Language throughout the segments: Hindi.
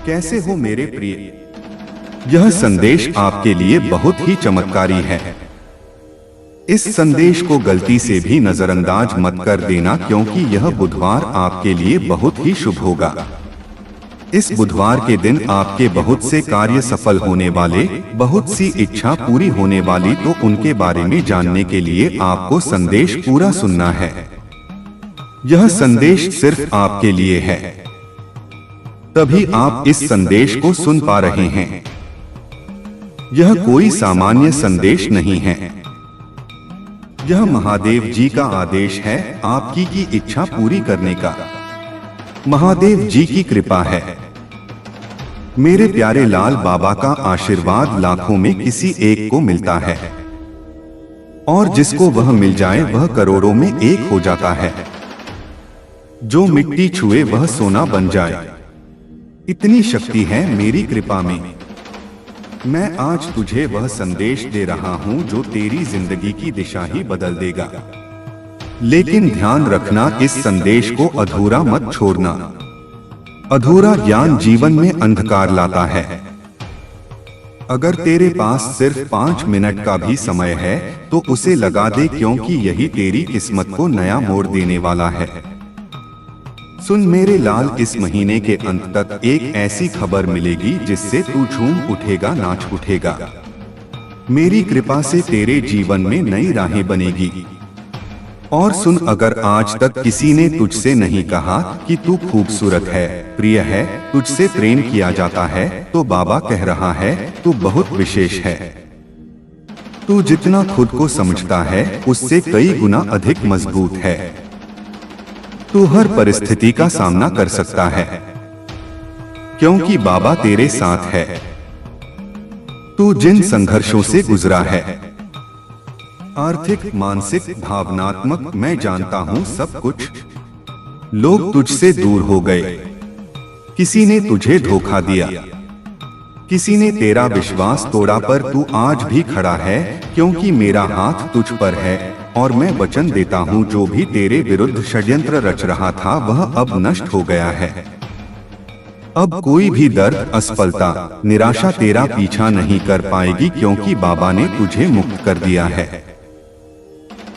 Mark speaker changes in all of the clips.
Speaker 1: कैसे हो मेरे प्रिय? यह संदेश आपके लिए बहुत ही चमत्कारी है। इस संदेश को गलती से भी नजरअंदाज मत कर देना, क्योंकि यह बुधवार आपके लिए बहुत ही शुभ होगा। इस बुधवार के दिन आपके बहुत से कार्य सफल होने वाले, बहुत सी इच्छा पूरी होने वाली, तो उनके बारे में जानने के लिए आपको संदेश पूरा सुनना है। यह संदेश सिर्फ आपके लिए है, तभी आप इस संदेश को सुन पा रहे हैं। यह कोई सामान्य संदेश नहीं है। यह महादेव जी का आदेश है आपकी की इच्छा पूरी करने का। महादेव जी की कृपा है। मेरे प्यारे लाल बाबा का आशीर्वाद लाखों में किसी एक को मिलता है, और जिसको वह मिल जाए वह करोड़ों में एक हो जाता है। जो मिट्टी छुए वह सोना बन जाए, इतनी शक्ति है मेरी कृपा में। मैं आज तुझे वह संदेश दे रहा हूं जो तेरी जिंदगी की दिशा ही बदल देगा। लेकिन ध्यान रखना, इस संदेश को अधूरा मत छोड़ना। अधूरा ज्ञान जीवन में अंधकार लाता है। अगर तेरे पास सिर्फ 5 मिनट का भी समय है तो उसे लगा दे, क्योंकि यही तेरी किस्मत को नया मोड़ देने वाला है। सुन मेरे लाल, इस महीने के अंत तक एक ऐसी खबर मिलेगी जिससे तू झूम उठेगा, नाच उठेगा। मेरी कृपा से तेरे जीवन में नई राहें बनेगी। और सुन, अगर आज तक किसी ने तुझसे नहीं कहा कि तू खूबसूरत है, प्रिय है, तुझसे प्रेम किया जाता है, तो बाबा कह रहा है तू बहुत विशेष है। तू जितना खुद को समझता है उससे कई गुना अधिक मजबूत है। तू हर परिस्थिति का सामना कर सकता है, क्योंकि बाबा तेरे साथ है। तू जिन संघर्षों से गुजरा है, आर्थिक, मानसिक, भावनात्मक, मैं जानता हूं सब कुछ। लोग तुझसे दूर हो गए, किसी ने तुझे धोखा दिया, किसी ने तेरा विश्वास तोड़ा, पर तू आज भी खड़ा है, क्योंकि मेरा हाथ तुझ पर है। और मैं वचन देता हूँ, जो भी तेरे विरुद्ध षड्यंत्र रच रहा था वह अब नष्ट हो गया है। अब कोई भी दर्द, असफलता, निराशा तेरा पीछा नहीं कर पाएगी, क्योंकि बाबा ने तुझे मुक्त कर दिया है।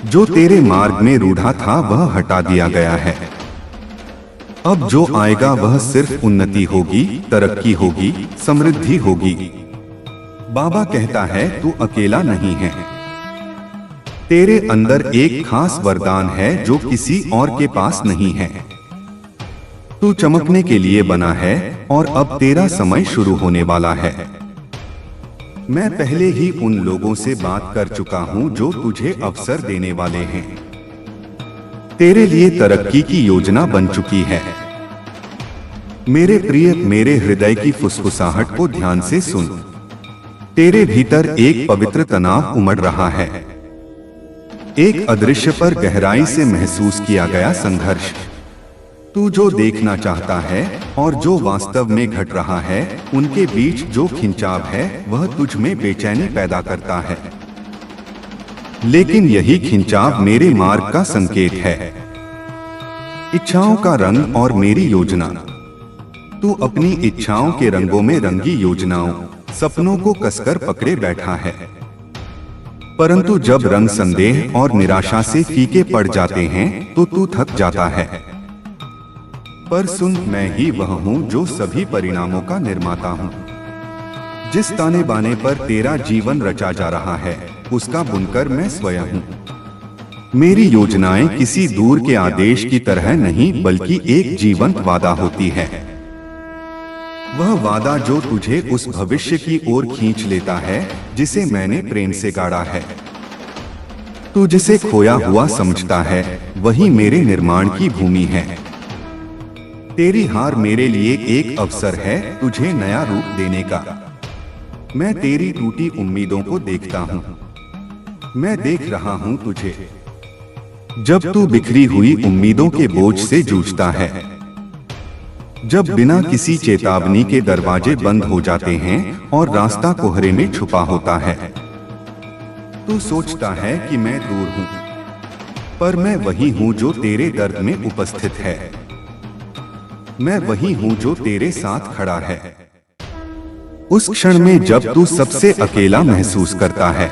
Speaker 1: जो तेरे मार्ग में रूढ़ा था वह हटा दिया गया है। अब जो आएगा वह सिर्फ उन्नति होगी, तरक्की होगी, समृद्धि होगी। बाबा कहता है तू अकेला नहीं है। तेरे अंदर एक खास वरदान है जो किसी और के पास नहीं है। तू चमकने के लिए बना है, और अब तेरा समय शुरू होने वाला है। मैं पहले ही उन लोगों से बात कर चुका हूं जो तुझे अवसर देने वाले हैं। तेरे लिए तरक्की की योजना बन चुकी है। मेरे प्रिय, मेरे हृदय की फुसफुसाहट को ध्यान से सुन। तेरे भीतर एक पवित्र तनाव उमड़ रहा है, एक अदृश्य पर गहराई से महसूस किया गया संघर्ष। तू जो देखना चाहता है और जो वास्तव में घट रहा है, उनके बीच जो खिंचाव है वह तुझ में बेचैनी पैदा करता है। लेकिन यही खिंचाव मेरे मार्ग का संकेत है, इच्छाओं का रंग और मेरी योजना। तू अपनी इच्छाओं के रंगों में रंगी योजनाओं, सपनों को कसकर पकड़े बैठा है, परंतु जब रंग संदेह और निराशा से फीके पड़ जाते हैं तो तू थक जाता है। पर सुन, मैं ही वह हूँ जो सभी परिणामों का निर्माता हूँ। जिस ताने बाने पर तेरा जीवन रचा जा रहा है उसका बुनकर मैं स्वयं हूँ। मेरी योजनाएं किसी दूर के आदेश की तरह नहीं, बल्कि एक जीवंत वादा होती है। वह वादा जो तुझे उस भविष्य की ओर खींच लेता है जिसे मैंने प्रेम से गाड़ा है। तू जिसे खोया हुआ समझता है वही मेरे निर्माण की भूमि है। तेरी हार मेरे लिए एक अवसर है तुझे नया रूप देने का। मैं तेरी टूटी उम्मीदों को देखता हूँ। मैं देख रहा हूँ तुझे, जब तू बिखरी हुई उम्मीदों के बोझ से जूझता है, जब बिना किसी चेतावनी के दरवाजे बंद हो जाते हैं और रास्ता कोहरे में छुपा होता है। तू सोचता है कि मैं दूर हूं, पर मैं वही हूं जो तेरे दर्द में उपस्थित है। मैं वही हूँ जो तेरे साथ खड़ा है। उस क्षण में जब तू सबसे अकेला महसूस करता है,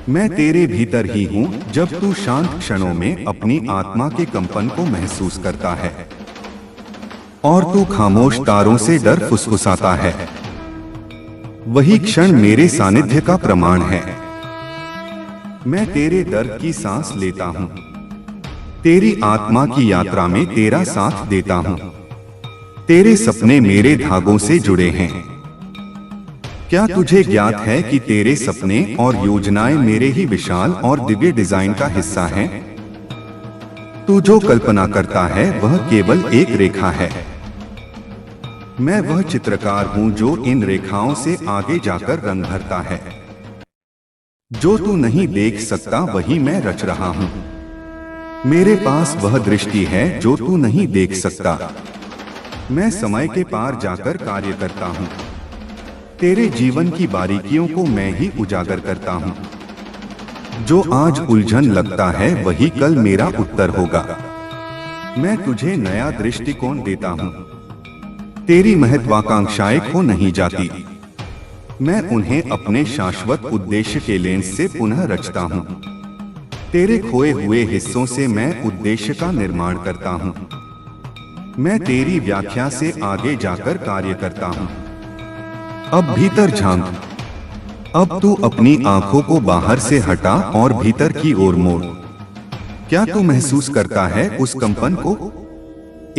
Speaker 1: मैं तेरे भीतर ही हूँ। जब तू शांत क्षणों में अपनी आत्मा के कंपन को महसूस करता है और तू खामोश तारों से डर फुसफुसाता है, वही क्षण मेरे सानिध्य का प्रमाण है। मैं तेरे दर्द की सांस लेता हूँ, तेरी आत्मा की यात्रा में तेरा साथ देता हूँ। तेरे सपने मेरे धागों से जुड़े हैं। क्या तुझे ज्ञात है कि तेरे सपने और योजनाएं मेरे ही विशाल और दिव्य डिजाइन का हिस्सा हैं? तू जो कल्पना करता है वह केवल एक रेखा है। मैं वह चित्रकार हूं जो इन रेखाओं से आगे जाकर रंग भरता है। जो तू नहीं देख सकता वही मैं रच रहा हूं। मेरे पास वह दृष्टि है जो तू नहीं देख सकता। मैं समय के पार जाकर कार्य करता हूं। तेरे जीवन की बारीकियों को मैं ही उजागर करता हूं। जो आज उलझन लगता है वही कल मेरा उत्तर होगा। मैं तुझे नया दृष्टिकोण देता हूं। तेरी महत्वाकांक्षाएं खो नहीं जाती। मैं उन्हें अपने शाश्वत उद्देश्य के लेंस से पुनः रचता हूं। तेरे खोए हुए हिस्सों से मैं उद्देश्य का निर्माण करता हूं। मैं तेरी व्याख्या से आगे जाकर कार्य करता हूं। अब भीतर झांक। अब तू अपनी आंखों को बाहर से हटा और भीतर की ओर मोड़। क्या तू महसूस करता है उस कंपन को?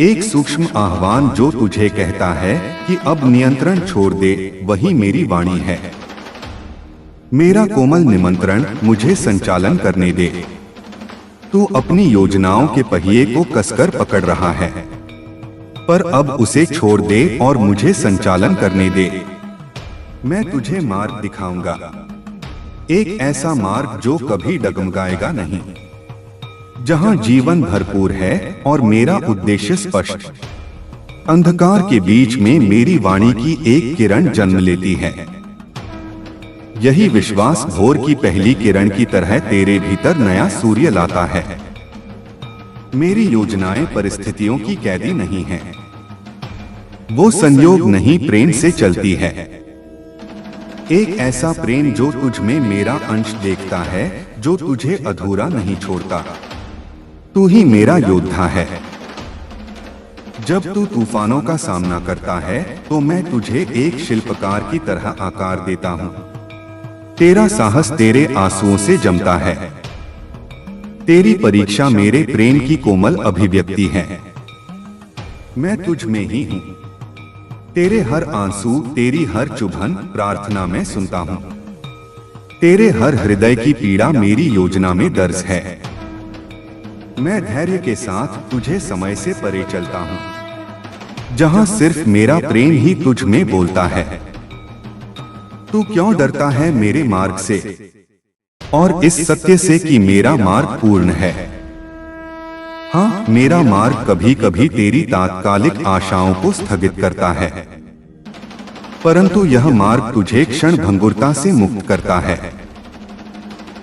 Speaker 1: एक सूक्ष्म आह्वान जो तुझे कहता है कि अब नियंत्रण छोड़ दे। वही मेरी वाणी है। मेरा कोमल निमंत्रण, मुझे संचालन करने दे। तू अपनी योजनाओं के पहिए को कसकर पकड़ रहा है, पर अब उसे छोड़ दे और मुझे संचालन करने दे। मैं तुझे मार्ग दिखाऊंगा, एक ऐसा मार्ग जो कभी डगमगाएगा नहीं, जहां जीवन भरपूर है और मेरा उद्देश्य स्पष्ट। अंधकार के बीच में मेरी वाणी की एक किरण जन्म लेती है। यही विश्वास भोर की पहली किरण की तरह तेरे भीतर नया सूर्य लाता है। मेरी योजनाएं परिस्थितियों की कैदी नहीं हैं। वो संयोग नहीं, प्रेम से चलती है। एक ऐसा प्रेम जो तुझ में मेरा अंश देखता है, जो तुझे अधूरा नहीं छोड़ता। तू ही मेरा योद्धा है। जब तू तूफानों का सामना करता है तो मैं तुझे एक शिल्पकार की तरह आकार देता हूँ। तेरा साहस तेरे आंसुओं से जमता है। तेरी परीक्षा मेरे प्रेम की कोमल अभिव्यक्ति है। मैं तुझ में ही हूँ। तेरे हर आंसू, तेरी हर चुभन प्रार्थना में सुनता हूँ। तेरे हर हृदय की पीड़ा मेरी योजना में दर्ज है। मैं धैर्य के साथ तुझे समय से परे चलता हूँ, जहां सिर्फ मेरा प्रेम ही तुझ में बोलता है। तू क्यों डरता है मेरे मार्ग से और इस सत्य से कि मेरा मार्ग पूर्ण है? हाँ, मेरा मार्ग कभी कभी तेरी तात्कालिक आशाओं को स्थगित करता है, परंतु यह मार्ग तुझे क्षण भंगुरता से मुक्त करता है,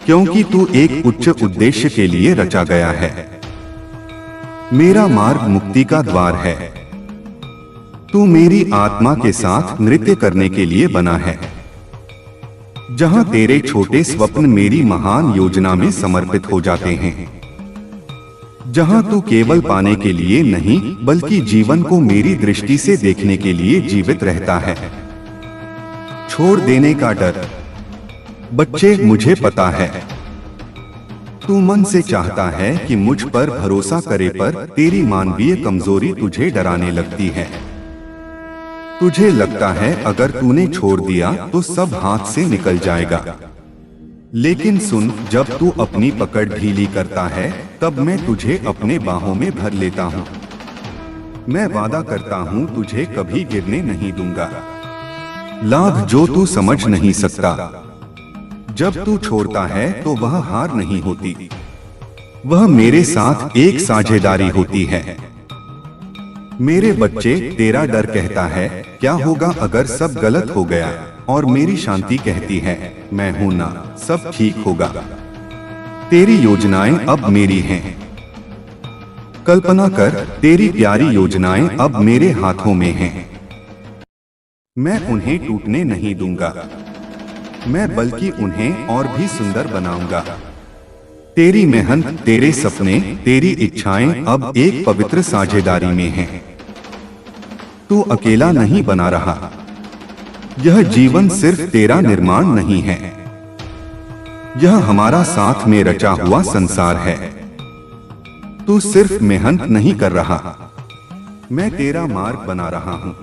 Speaker 1: क्योंकि तू एक उच्च उद्देश्य के लिए रचा गया है। मेरा मार्ग मुक्ति का द्वार है। तू मेरी आत्मा के साथ नृत्य करने के लिए बना है, जहां तेरे छोटे स्वप्न मेरी महान योजना में समर्पित हो जाते हैं। जहां तू केवल पाने के लिए नहीं, बल्कि जीवन को मेरी दृष्टि से देखने के लिए जीवित रहता है। छोड़ देने का डर, बच्चे, मुझे पता है तू मन से चाहता है कि मुझ पर भरोसा करे, पर तेरी मानवीय कमजोरी तुझे डराने लगती है। तुझे लगता है अगर तूने छोड़ दिया तो सब हाथ से निकल जाएगा। लेकिन सुन, जब तू अपनी पकड़ ढीली करता है तब मैं तुझे अपने बाहों में भर लेता हूँ। मैं वादा करता हूँ तुझे कभी गिरने नहीं दूंगा। लाभ जो तू समझ नहीं सकता, जब तू छोड़ता है तो वह हार नहीं होती, वह मेरे साथ एक साझेदारी होती है। मेरे बच्चे, तेरा डर कहता है क्या होगा अगर सब गलत हो गया, और मेरी शांति कहती है मैं हूं ना, सब ठीक होगा। तेरी योजनाएं अब मेरी हैं। कल्पना कर, तेरी प्यारी योजनाएं अब मेरे हाथों में हैं। मैं उन्हें टूटने नहीं दूंगा, मैं बल्कि उन्हें और भी सुंदर बनाऊंगा। तेरी मेहनत, तेरे सपने, तेरी इच्छाएं अब एक पवित्र साझेदारी में हैं। तू अकेला नहीं बना रहा। यह जीवन सिर्फ तेरा निर्माण नहीं है, यह हमारा साथ में रचा हुआ संसार है। तू सिर्फ मेहनत नहीं कर रहा, मैं तेरा मार्ग बना रहा हूँ।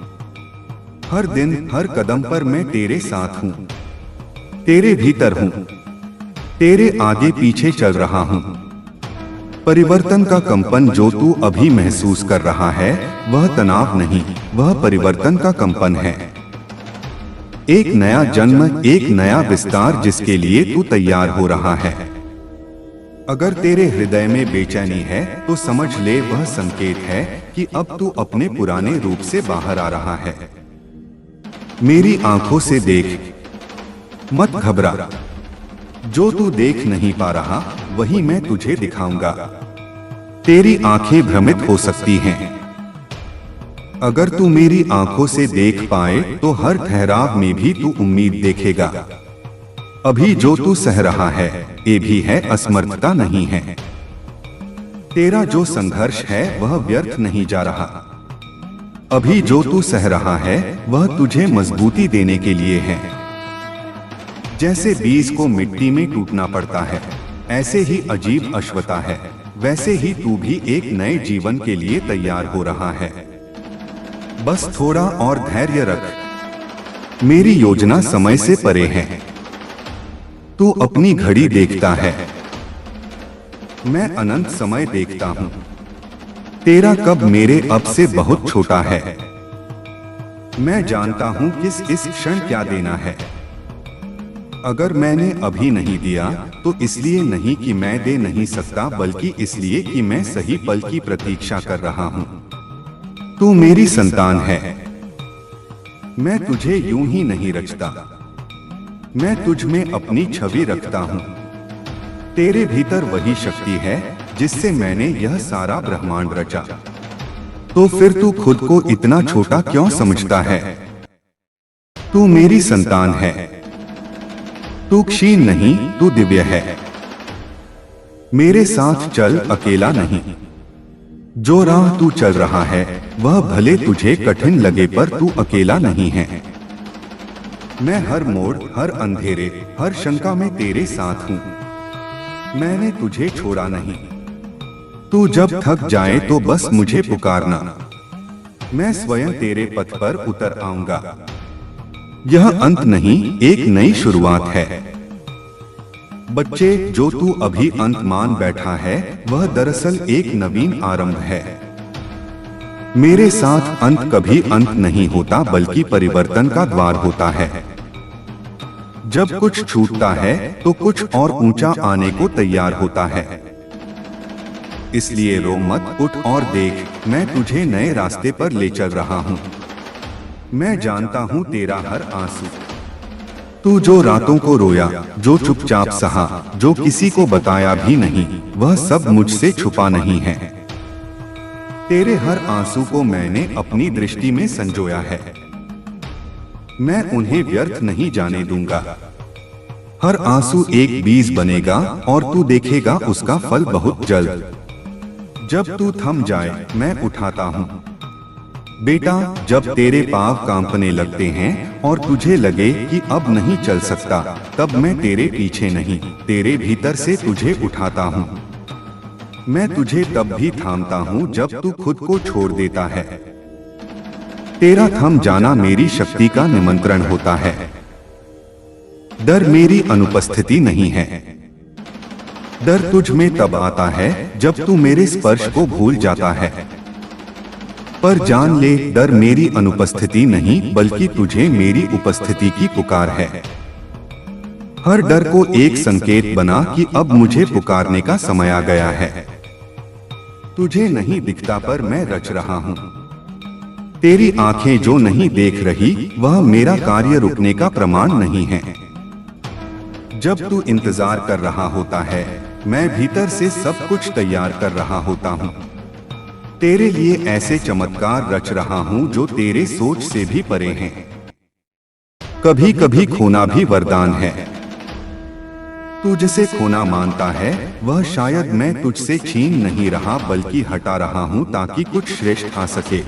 Speaker 1: हर दिन, हर कदम पर मैं तेरे साथ हूँ, तेरे भीतर हूँ, तेरे आगे पीछे चल रहा हूँ। परिवर्तन का कंपन जो तू अभी महसूस कर रहा है, वह तनाव नहीं, वह परिवर्तन का कंपन है। एक नया जन्म, एक नया विस्तार जिसके लिए तू तैयार हो रहा है। अगर तेरे हृदय में बेचैनी है तो समझ ले वह संकेत है कि अब तू अपने पुराने रूप से बाहर आ रहा है। मेरी आंखों से देख, मत घबरा। जो तू देख नहीं पा रहा वही मैं तुझे दिखाऊंगा। तेरी आंखें भ्रमित हो सकती हैं, अगर तू मेरी आंखों से देख पाए तो हर ठहराव में भी तू उम्मीद देखेगा। अभी जो तू सह रहा है, ये भी है असमर्थता नहीं है। तेरा जो संघर्ष है वह व्यर्थ नहीं जा रहा। अभी जो तू सह रहा है वह तुझे मजबूती देने के लिए है। जैसे बीज को मिट्टी में टूटना पड़ता है, ऐसे ही अजीब अश्वता है, वैसे ही तू भी एक नए जीवन के लिए तैयार हो रहा है। बस थोड़ा और धैर्य रख। मेरी योजना समय से परे है। तू अपनी घड़ी देखता है, मैं अनंत समय देखता हूं। तेरा कब मेरे अब से बहुत छोटा है। मैं जानता हूं किस इस क्षण क्या देना है। अगर मैंने अभी नहीं दिया तो इसलिए नहीं कि मैं दे नहीं सकता, बल्कि इसलिए कि मैं सही पल की प्रतीक्षा कर रहा हूं। तू मेरी संतान है। मैं तुझे यूं ही नहीं रचता, मैं तुझ में अपनी छवि रखता हूं। तेरे भीतर वही शक्ति है जिससे मैंने यह सारा ब्रह्मांड रचा। तो फिर तू खुद को इतना छोटा क्यों समझता है? तू मेरी संतान है। तू क्षीण नहीं, तू दिव्य है। मेरे साथ चल, अकेला नहीं। जो राह तू चल रहा है वह भले तुझे कठिन लगे पर तू अकेला नहीं है। मैं हर मोड़, हर अंधेरे, हर शंका में तेरे साथ हूँ। मैंने तुझे छोड़ा नहीं। तू जब थक जाए तो बस मुझे पुकारना, मैं स्वयं तेरे पथ पर उतर आऊंगा। यह अंत नहीं, एक नई शुरुआत है। बच्चे, जो तू अभी अंत मान बैठा है वह दरअसल एक नवीन आरंभ है। मेरे साथ अंत कभी अंत नहीं होता, बल्कि परिवर्तन का द्वार होता है। जब कुछ छूटता है तो कुछ और ऊंचा आने को तैयार होता है। इसलिए रो मत, उठ और देख, मैं तुझे नए रास्ते पर ले चल रहा हूँ। मैं जानता हूँ तेरा हर आंसू। तू जो रातों को रोया, जो चुपचाप सहा, जो किसी को बताया भी नहीं, वह सब मुझसे छुपा नहीं है। तेरे हर आंसू को मैंने अपनी दृष्टि में संजोया है। मैं उन्हें व्यर्थ नहीं जाने दूंगा। हर आंसू एक बीज बनेगा और तू देखेगा उसका फल बहुत जल्द। जब तू थम जाए मैं उठाता हूँ। बेटा, जब तेरे पांव कांपने लगते हैं और तुझे लगे कि अब नहीं चल सकता, तब मैं तेरे पीछे नहीं, तेरे भीतर से तुझे उठाता हूँ। मैं तुझे तब भी थामता हूँ जब तू खुद को छोड़ देता है। तेरा थम जाना मेरी शक्ति का निमंत्रण होता है। डर मेरी अनुपस्थिति नहीं है। डर तुझ में तब आता है जब तू मेरे स्पर्श को भूल जाता है। पर जान ले, डर मेरी अनुपस्थिति नहीं, बल्कि तुझे मेरी उपस्थिति की पुकार है। हर डर को एक संकेत बना कि अब मुझे पुकारने का समय आ गया है। तुझे नहीं दिखता पर मैं रच रहा हूँ। तेरी आंखें जो नहीं देख रही वह मेरा कार्य रुकने का प्रमाण नहीं है। जब तू इंतजार कर रहा होता है, मैं भीतर से सब कुछ तैयार कर रहा होता हूँ। तेरे लिए ऐसे चमत्कार रच रहा हूँ जो तेरे सोच से भी परे हैं। कभी कभी खोना भी वरदान है। तू जिसे खोना मानता है वह शायद मैं तुझसे छीन नहीं रहा बल्कि हटा रहा हूँ ताकि कुछ श्रेष्ठ आ सके।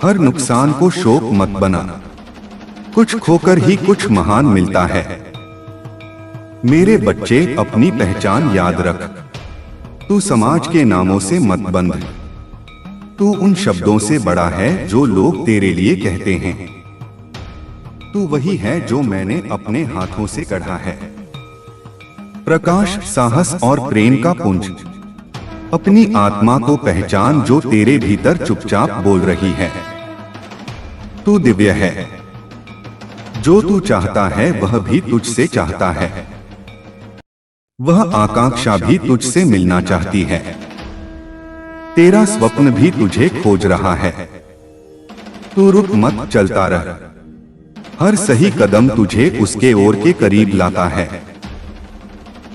Speaker 1: हर नुकसान को शोक मत बना, कुछ खोकर ही कुछ महान मिलता है। मेरे बच्चे अपनी पहचान याद रख, तू समाज के नामों से मत बंध। तू उन शब्दों से बड़ा है जो लोग तेरे लिए कहते हैं। तू वही है जो मैंने अपने हाथों से गढ़ा है। प्रकाश, साहस और प्रेम का पुंज। अपनी आत्मा को पहचान जो तेरे भीतर चुपचाप बोल रही है। तू दिव्य है, जो तू चाहता है वह भी तुझसे चाहता है। वह आकांक्षा भी तुझसे मिलना चाहती है। तेरा स्वप्न भी तुझे खोज रहा है। तू रुक मत, चलता रह। हर सही कदम तुझे उसके ओर के करीब लाता है।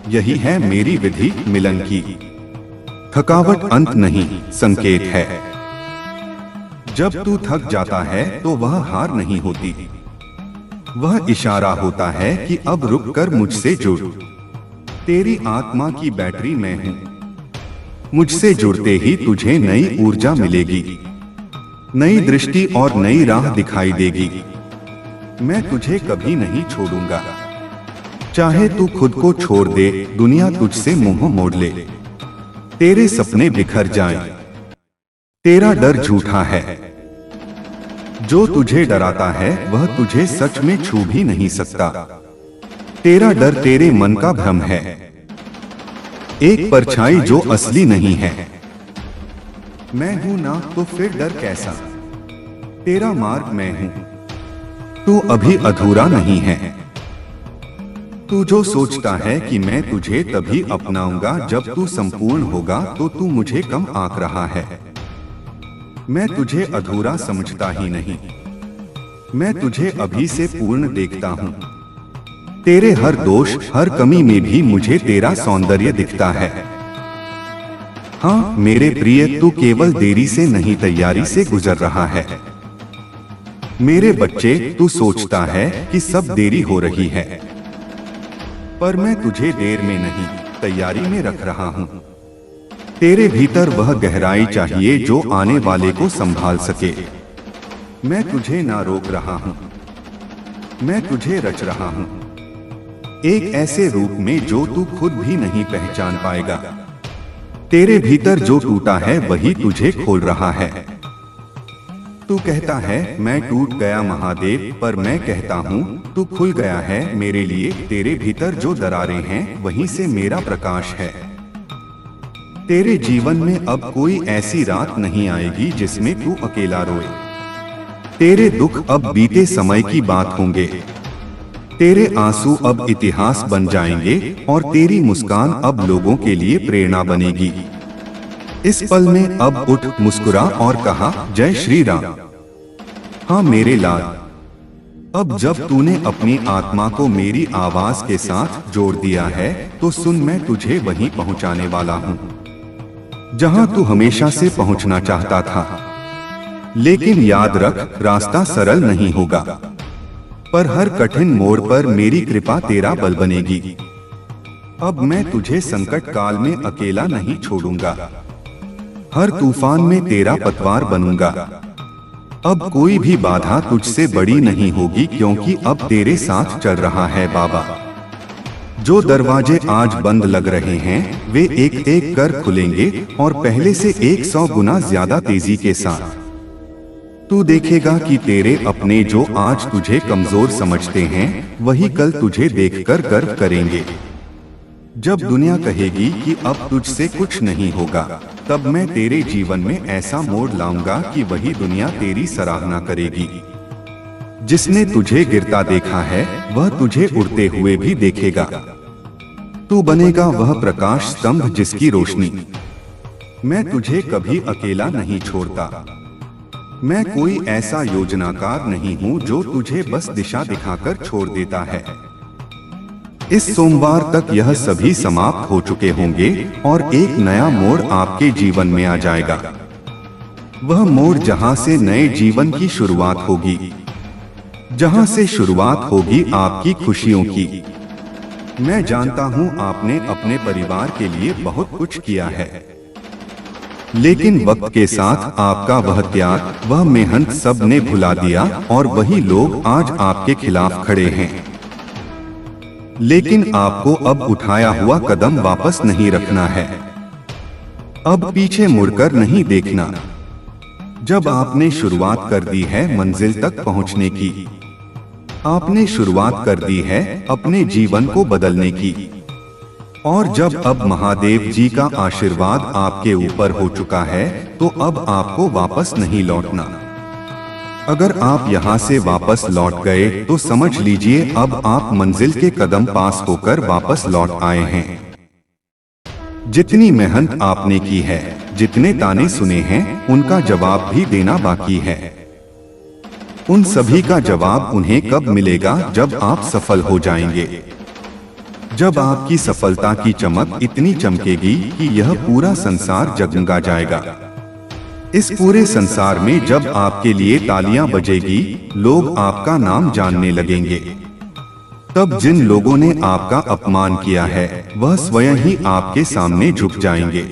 Speaker 1: यही है मेरी विधि मिलन की। थकावट अंत नहीं, संकेत है। जब तू थक जाता है तो वह हार नहीं होती, वह इशारा होता है कि अब रुक कर मुझसे जुड़। तेरी आत्मा की बैटरी मैं हूं। मुझसे जुड़ते ही तुझे नई ऊर्जा मिलेगी, नई दृष्टि और नई राह दिखाई देगी। मैं तुझे कभी नहीं छोड़ूंगा। चाहे तू खुद को छोड़ दे, दुनिया तुझसे मुंह मोड़ ले, तेरे सपने बिखर जाएं। तेरा डर झूठा है। जो तुझे डराता है वह तुझे सच में छू भी नहीं सकता। तेरा डर तेरे मन का भ्रम है, एक परछाई जो असली नहीं है। मैं हूं ना तो फिर डर कैसा? तेरा मार्ग मैं हूं, तू अभी अधूरा नहीं है। तू जो सोचता है कि मैं तुझे तभी अपनाऊंगा जब तू संपूर्ण होगा, तो तू मुझे कम आंक रहा है। मैं तुझे अधूरा समझता ही नहीं, मैं तुझे अभी से पूर्ण देखता हूं। तेरे हर दोष, हर कमी में भी मुझे तेरा सौंदर्य दिखता है। हाँ मेरे प्रिय, तू केवल देरी से नहीं, तैयारी से गुजर रहा है। मेरे बच्चे, तू सोचता है कि सब देरी हो रही है, पर मैं तुझे देर में नहीं, तैयारी में रख रहा हूं। तेरे भीतर वह गहराई चाहिए जो आने वाले को संभाल सके। मैं तुझे ना रोक रहा हूं, मैं तुझे रच रहा हूं, एक ऐसे रूप में जो तू खुद भी नहीं पहचान पाएगा। तेरे भीतर जो टूटा है वही तुझे खोल रहा है। तू कहता है मैं टूट गया महादेव, पर मैं कहता हूँ तू खुल गया है मेरे लिए। तेरे भीतर जो दरारें हैं वहीं से मेरा प्रकाश है। तेरे जीवन में अब कोई ऐसी रात नहीं आएगी जिसमें तू अकेला रोए। तेरे दुख अब बीते समय की बात होंगे, तेरे आंसू अब इतिहास बन जाएंगे और तेरी मुस्कान अब लोगों के लिए प्रेरणा बनेगी। इस पल में अब उठ, मुस्कुरा और कहा जय श्री राम। हाँ मेरे लाल, अब जब तूने अपनी आत्मा को मेरी आवाज के साथ जोड़ दिया है तो सुन, मैं तुझे वहीं पहुंचाने वाला हूं जहां तू हमेशा से पहुंचना चाहता था। लेकिन याद रख, रास्ता सरल नहीं होगा, पर हर कठिन मोड़ पर मेरी कृपा तेरा बल बनेगी। अब मैं तुझे संकट काल में अकेला नहीं छोड़ूंगा, हर तूफान में तेरा पतवार बनूंगा। अब कोई भी बाधा तुझसे बड़ी नहीं होगी, क्योंकि अब तेरे साथ चल रहा है बाबा। जो दरवाजे आज बंद लग रहे हैं वे एक एक कर खुलेंगे और पहले से 100 गुना ज्यादा तेजी के साथ। तू देखेगा कि तेरे अपने जो आज तुझे कमजोर समझते हैं वही कल तुझे देखकर गर्व करेंगे। जब दुनिया कहेगी कि अब तुझसे कुछ नहीं होगा, तब मैं तेरे जीवन में ऐसा मोड़ लाऊंगा कि वही दुनिया तेरी सराहना करेगी। जिसने तुझे गिरता देखा है वह तुझे उड़ते हुए भी देखेगा। तू बनेगा वह प्रकाश स्तंभ जिसकी रोशनी। मैं तुझे कभी अकेला नहीं छोड़ता। मैं कोई ऐसा योजनाकार नहीं हूँ जो तुझे बस दिशा दिखाकर छोड़ देता है। इस सोमवार तक यह सभी समाप्त हो चुके होंगे और एक नया मोड़ आपके जीवन में आ जाएगा। वह मोड़ जहां से नए जीवन की शुरुआत होगी, जहां से शुरुआत होगी आपकी खुशियों की। मैं जानता हूं आपने अपने परिवार के लिए बहुत कुछ किया है, लेकिन वक्त के साथ आपका वह त्याग, वह मेहनत सब ने भुला दिया और वही लोग आज आपके खिलाफ खड़े हैं। लेकिन आपको अब उठाया हुआ कदम वापस नहीं रखना है, अब पीछे मुड़कर नहीं देखना। जब आपने शुरुआत कर दी है मंजिल तक पहुंचने की, आपने शुरुआत कर दी है अपने जीवन को बदलने की, और जब अब महादेव जी का आशीर्वाद आपके ऊपर हो चुका है तो अब आपको वापस नहीं लौटना। अगर आप यहाँ से वापस लौट गए तो समझ लीजिए अब आप मंजिल के कदम पास होकर वापस लौट आए हैं। जितनी मेहनत आपने की है, जितने ताने सुने हैं, उनका जवाब भी देना बाकी है। उन सभी का जवाब उन्हें कब मिलेगा? जब आप सफल हो जाएंगे, जब आपकी सफलता की चमक इतनी चमकेगी कि यह पूरा संसार जगमगा जाएगा। इस पूरे संसार में जब आपके लिए तालियां बजेगी, लोग आपका नाम जानने लगेंगे। तब जिन लोगों ने आपका अपमान किया है वह स्वयं ही आपके सामने झुक जाएंगे।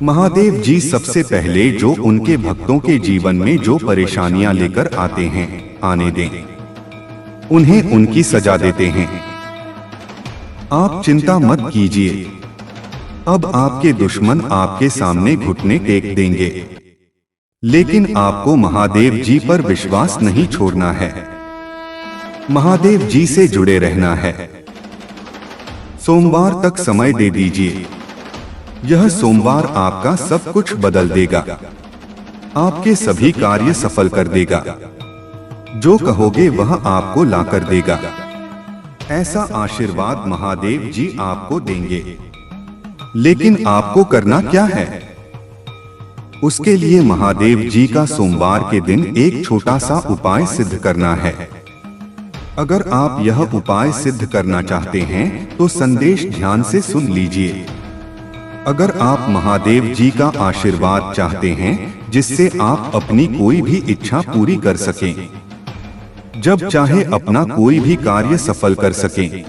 Speaker 1: महादेव जी सबसे पहले जो उनके भक्तों के जीवन में जो परेशानियां लेकर आते हैं, आने दें, उन्हें उनकी सजा देते हैं। आप चिंता मत कीजिए, अब आपके दुश्मन आपके सामने घुटने टेक देंगे, लेकिन आपको महादेव जी पर विश्वास नहीं छोड़ना है, महादेव जी से जुड़े रहना है। सोमवार तक समय दे दीजिए, यह सोमवार आपका सब कुछ बदल देगा, आपके सभी कार्य सफल कर देगा, जो कहोगे वह आपको ला कर देगा। ऐसा आशीर्वाद महादेव जी आपको देंगे। लेकिन आपको करना क्या है? उसके लिए महादेव जी का सोमवार के दिन एक छोटा सा उपाय सिद्ध करना है। अगर आप यह उपाय सिद्ध करना चाहते हैं तो संदेश ध्यान से सुन लीजिए। अगर आप महादेव जी का आशीर्वाद चाहते हैं जिससे आप अपनी कोई भी इच्छा पूरी कर सकें, जब चाहे अपना कोई भी कार्य सफल कर सकें,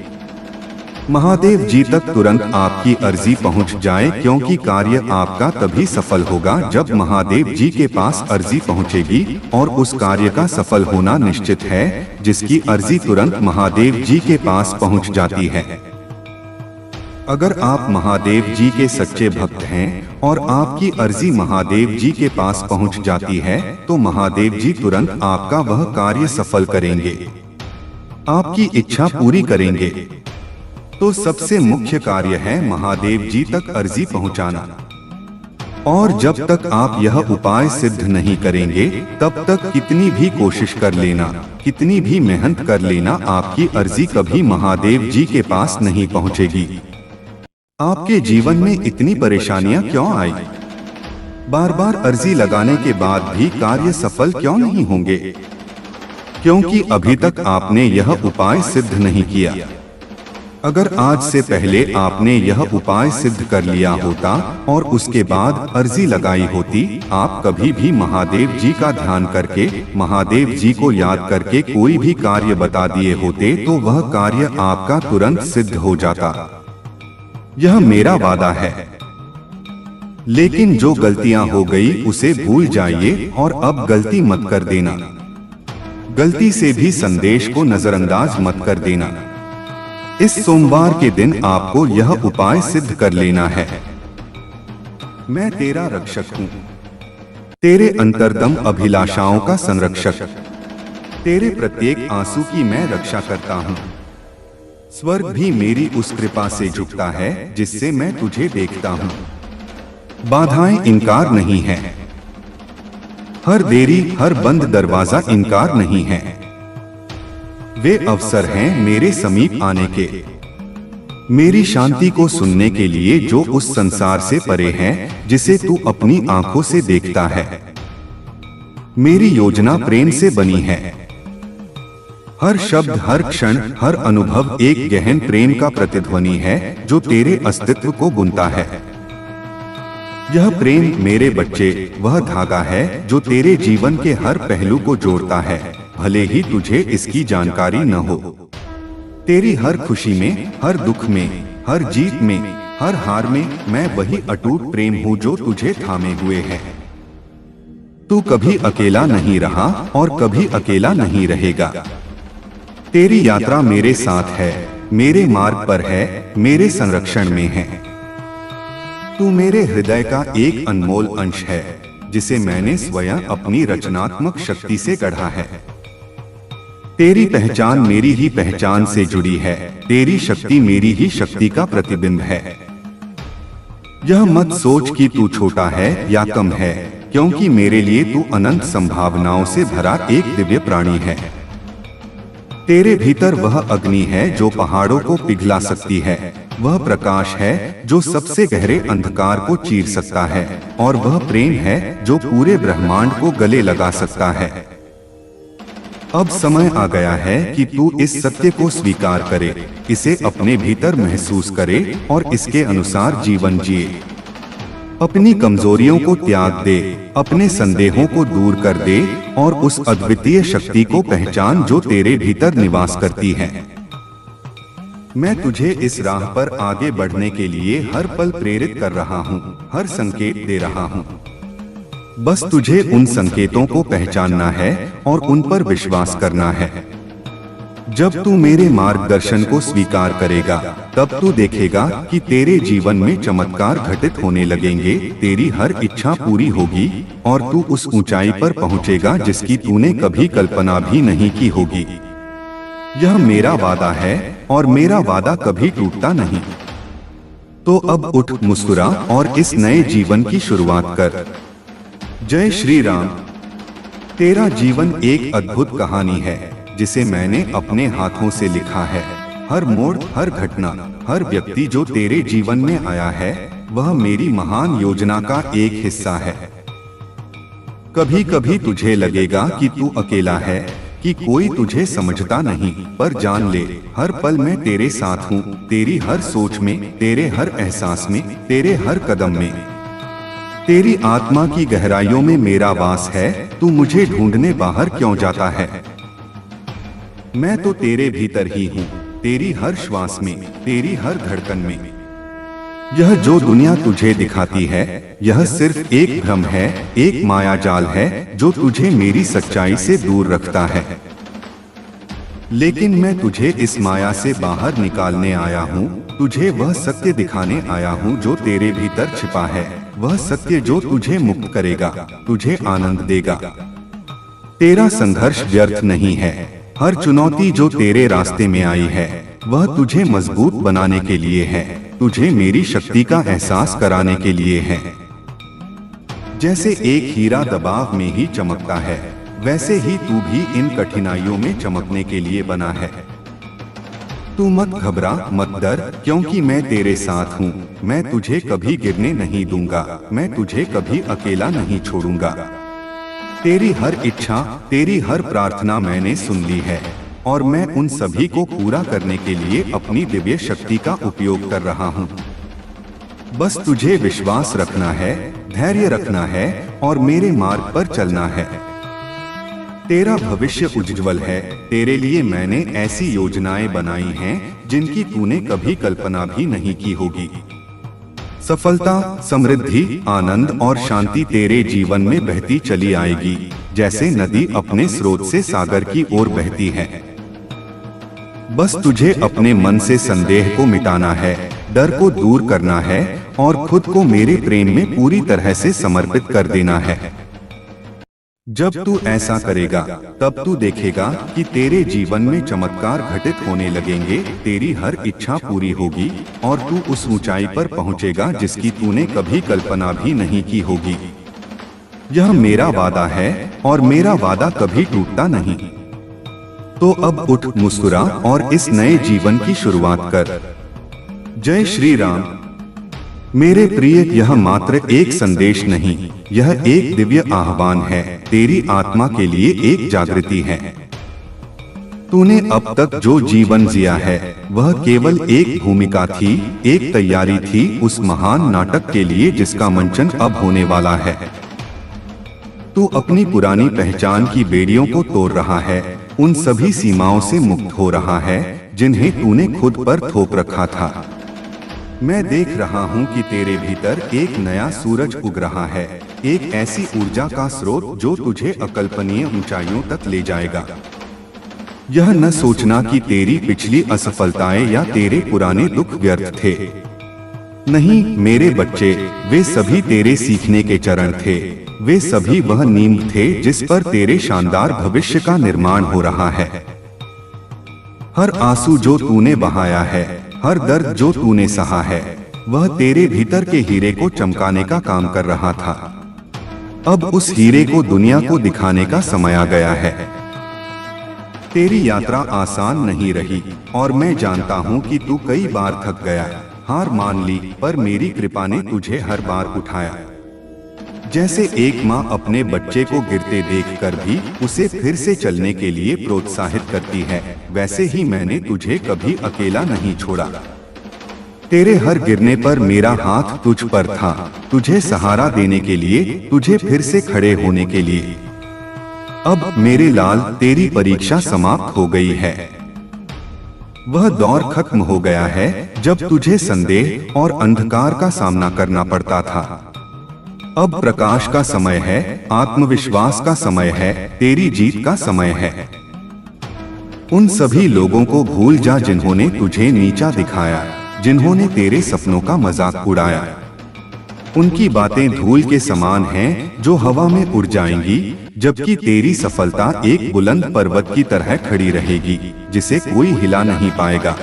Speaker 1: महादेव जी तक तुरंत आपकी अर्जी पहुंच जाए, क्योंकि कार्य आपका तभी सफल होगा जब महादेव जी के पास अर्जी पहुंचेगी, और उस कार्य का सफल होना निश्चित है जिसकी अर्जी तुरंत महादेव जी के पास पहुंच जाती है। अगर आप महादेव जी के सच्चे भक्त हैं और आपकी अर्जी महादेव जी के पास पहुंच जाती है तो महादेव जी तुरंत आपका वह कार्य सफल करेंगे, आपकी इच्छा पूरी करेंगे। तो सबसे मुख्य कार्य है महादेव जी तक अर्जी पहुंचाना। और जब तक आप यह उपाय सिद्ध नहीं करेंगे तब तक कितनी भी कोशिश कर लेना, कितनी भी मेहनत कर लेना, आपकी अर्जी कभी महादेव जी के पास नहीं पहुंचेगी। आपके जीवन में इतनी परेशानियां क्यों आई? बार बार अर्जी लगाने के बाद भी कार्य सफल क्यों नहीं होंगे? क्योंकि अभी तक आपने यह उपाय सिद्ध नहीं किया। अगर आज से पहले आपने यह उपाय सिद्ध कर लिया होता और उसके बाद अर्जी लगाई होती, आप कभी भी महादेव जी का ध्यान करके, महादेव जी को याद करके कोई भी कार्य बता दिए होते तो वह कार्य आपका तुरंत सिद्ध हो जाता। यह मेरा वादा है। लेकिन जो गलतियां हो गई उसे भूल जाइए और अब गलती मत कर देना। गलती से भी संदेश को नजरअंदाज मत कर देना। इस सोमवार के दिन आपको यह उपाय सिद्ध कर लेना है। मैं तेरा रक्षक हूँ, तेरे अंतर्दम अभिलाषाओं का संरक्षक, तेरे प्रत्येक आंसू की मैं रक्षा करता हूँ। स्वर्ग भी मेरी उस कृपा से झुकता है जिससे मैं तुझे देखता हूँ। बाधाएं इनकार नहीं है, हर देरी, हर बंद दरवाजा इनकार नहीं है। वे अवसर हैं मेरे समीप आने के, मेरी शांति को सुनने के लिए जो उस संसार से परे है जिसे तू अपनी आंखों से देखता है। मेरी योजना प्रेम से बनी है। हर शब्द, हर क्षण, हर अनुभव एक गहन प्रेम का प्रतिध्वनि है जो तेरे अस्तित्व को बुनता है। यह प्रेम मेरे बच्चे वह धागा है जो तेरे जीवन के हर पहलू को जोड़ता है, भले ही तुझे इसकी जानकारी न हो। तेरी हर खुशी में, हर दुख में, हर जीत में, हर हार में मैं वही अटूट प्रेम हूँ जो तुझे थामे हुए है। तू कभी अकेला नहीं रहा और कभी अकेला नहीं रहेगा। तेरी यात्रा मेरे साथ है, मेरे मार्ग पर है, मेरे संरक्षण में है। तू मेरे हृदय का एक अनमोल अंश है, जिसे मैंने स्वयं अपनी रचनात्मक शक्ति से गढ़ा है। तेरी पहचान मेरी ही पहचान से जुड़ी है, तेरी शक्ति मेरी ही शक्ति का प्रतिबिंब है। यह मत सोच कि तू छोटा है या कम है, क्योंकि मेरे लिए तू अनंत संभावनाओं से भरा एक दिव्य प्राणी है। तेरे भीतर वह अग्नि है जो पहाड़ों को पिघला सकती है, वह प्रकाश है जो सबसे गहरे अंधकार को चीर सकता है, और वह प्रेम है जो पूरे ब्रह्मांड को गले लगा सकता है। अब समय आ गया है कि तू इस सत्य को स्वीकार करे, इसे अपने भीतर महसूस करे और इसके अनुसार जीवन जिए। अपनी कमजोरियों को त्याग दे, अपने संदेहों को दूर कर दे और उस अद्वितीय शक्ति को पहचान जो तेरे भीतर निवास करती है। मैं तुझे इस राह पर आगे बढ़ने के लिए हर पल प्रेरित कर रहा हूँ, हर संकेत दे रहा हूँ। बस तुझे उन संकेतों को पहचानना है और उन पर विश्वास करना है। जब तू मेरे मार्गदर्शन को स्वीकार करेगा, तब तू देखेगा कि तेरे जीवन में चमत्कार घटित होने लगेंगे, तेरी हर इच्छा पूरी होगी और तू उस ऊंचाई पर पहुंचेगा जिसकी तूने कभी कल्पना भी नहीं की होगी। यह मेरा वादा है और मेरा वादा कभी टूटता नहीं। तो अब उठ, मुस्कुरा और इस नए जीवन की शुरुआत कर। जय श्री राम। तेरा जीवन एक अद्भुत कहानी है जिसे मैंने अपने हाथों से लिखा है। हर मोड़, हर घटना, हर व्यक्ति जो तेरे जीवन में आया है, वह मेरी महान योजना का एक हिस्सा है। कभी कभी तुझे लगेगा कि तू अकेला है, कि कोई तुझे समझता नहीं, पर जान ले, हर पल मैं तेरे साथ हूँ, तेरी हर सोच में, तेरे हर एहसास में, तेरे हर कदम में। तेरी आत्मा की गहराइयों में मेरा वास है, तू मुझे ढूंढने बाहर क्यों जाता है? मैं तो तेरे भीतर ही हूँ, तेरी हर श्वास में, तेरी हर धड़कन में। यह जो दुनिया तुझे दिखाती है, यह सिर्फ एक भ्रम है, एक माया जाल है जो तुझे मेरी सच्चाई से दूर रखता है। लेकिन मैं तुझे इस माया से बाहर निकालने आया हूँ, तुझे वह सत्य दिखाने आया हूँ जो तेरे भीतर छिपा है, वह सत्य जो तुझे मुक्त करेगा, तुझे आनंद देगा। तेरा संघर्ष व्यर्थ नहीं है। हर चुनौती जो तेरे रास्ते में आई है, वह तुझे मजबूत बनाने के लिए है, तुझे मेरी शक्ति का एहसास कराने के लिए है। जैसे एक हीरा दबाव में ही चमकता है, वैसे ही तू भी इन कठिनाइयों में चमकने के लिए बना है। तू मत घबरा, मत डर, क्योंकि मैं तेरे साथ हूँ। मैं तुझे कभी गिरने नहीं दूंगा, मैं तुझे कभी अकेला नहीं छोड़ूंगा। तेरी हर इच्छा, तेरी हर प्रार्थना मैंने सुन ली है और मैं उन सभी को पूरा करने के लिए अपनी दिव्य शक्ति का उपयोग कर रहा हूँ। बस तुझे विश्वास रखना है, धैर्य रखना है और मेरे मार्ग पर चलना है। तेरा भविष्य उज्ज्वल है। तेरे लिए मैंने ऐसी योजनाएं बनाई हैं जिनकी तूने कभी कल्पना भी नहीं की होगी। सफलता, समृद्धि, आनंद और शांति तेरे जीवन में बहती चली आएगी, जैसे नदी अपने स्रोत से सागर की ओर बहती है। बस तुझे अपने मन से संदेह को मिटाना है, डर को दूर करना है और खुद को मेरे प्रेम में पूरी तरह से समर्पित कर देना है। जब तू ऐसा करेगा, तब तू देखेगा कि तेरे जीवन में चमत्कार घटित होने लगेंगे, तेरी हर इच्छा पूरी होगी और तू उस ऊंचाई पर पहुंचेगा जिसकी तूने कभी कल्पना भी नहीं की होगी। यह मेरा वादा है और मेरा वादा कभी टूटता नहीं। तो अब उठ, मुस्कुरा और इस नए जीवन की शुरुआत कर। जय श्री राम। मेरे प्रिय, यह मात्र एक संदेश नहीं, यह एक दिव्य आह्वान है, तेरी आत्मा के लिए एक जागृति है। तूने अब तक जो जीवन जिया है वह केवल एक भूमिका थी, एक तैयारी थी उस महान नाटक के लिए जिसका मंचन अब होने वाला है। तू अपनी पुरानी पहचान की बेड़ियों को तोड़ रहा है, उन सभी सीमाओं से मुक्त हो रहा है जिन्हें तूने खुद पर थोप रखा था। मैं देख रहा हूँ कि तेरे भीतर एक नया सूरज उग रहा है, एक ऐसी ऊर्जा का स्रोत जो तुझे अकल्पनीय ऊंचाइयों तक ले जाएगा। यह न सोचना कि तेरी पिछली असफलताएं या तेरे पुराने दुख व्यर्थ थे। नहीं मेरे बच्चे, वे सभी तेरे सीखने के चरण थे, वे सभी वह नींव थे जिस पर तेरे शानदार भविष्य का निर्माण हो रहा है। हर आंसू जो तूने बहाया है, हर दर्द जो तूने सहा है, वह तेरे भीतर के हीरे को चमकाने का काम कर रहा था। अब उस हीरे को दुनिया को दिखाने का समय आ गया है। तेरी यात्रा आसान नहीं रही और मैं जानता हूँ कि तू कई बार थक गया, हार मान ली, पर मेरी कृपा ने तुझे हर बार उठाया। जैसे एक माँ अपने बच्चे को गिरते देखकर भी उसे फिर से चलने के लिए प्रोत्साहित करती है, वैसे ही मैंने तुझे कभी अकेला नहीं छोड़ा। तेरे हर गिरने पर मेरा हाथ तुझ पर था, तुझे सहारा देने के लिए, तुझे फिर से खड़े होने के लिए। अब मेरे लाल, तेरी परीक्षा समाप्त हो गई है। वह दौर खत्म हो गया है जब तुझे संदेह और अंधकार का सामना करना पड़ता था। अब प्रकाश का समय है, आत्मविश्वास का समय है, तेरी जीत का समय है। उन सभी लोगों को भूल जा जिन्होंने तुझे नीचा दिखाया, जिन्होंने तेरे सपनों का मजाक उड़ाया। उनकी बातें धूल के समान हैं जो हवा में उड़ जाएंगी, जबकि तेरी सफलता एक बुलंद पर्वत की तरह खड़ी रहेगी जिसे कोई हिला नहीं पाएगा।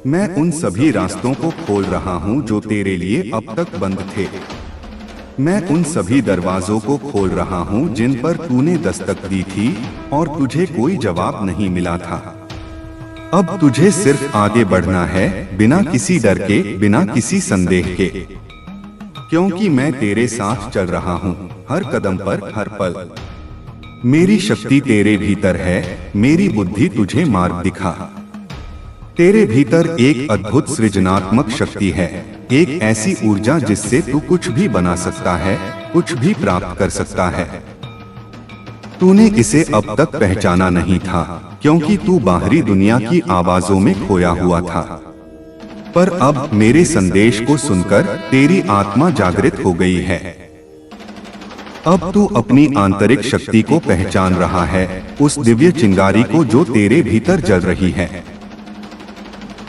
Speaker 1: मैं उन सभी रास्तों को खोल रहा हूँ जो तेरे लिए अब तक बंद थे। मैं उन सभी दरवाजों को खोल रहा हूँ जिन पर तूने दस्तक दी थी और तुझे कोई जवाब नहीं मिला था। अब तुझे सिर्फ आगे बढ़ना है, बिना किसी डर के, बिना किसी संदेह के, क्योंकि मैं तेरे साथ चल रहा हूँ, हर कदम पर, हर पल। मेरी शक्ति तेरे भीतर है, मेरी बुद्धि तुझे मार्ग दिखा। तेरे भीतर एक अद्भुत सृजनात्मक शक्ति है, एक ऐसी ऊर्जा जिससे तू कुछ भी बना सकता है, कुछ भी प्राप्त कर सकता है। तूने इसे अब तक पहचाना नहीं था क्योंकि तू बाहरी दुनिया की आवाजों में खोया हुआ था, पर अब मेरे संदेश को सुनकर तेरी आत्मा जागृत हो गई है। अब तू अपनी आंतरिक शक्ति को पहचान रहा है, उस दिव्य चिंगारी को जो तेरे भीतर जल रही है।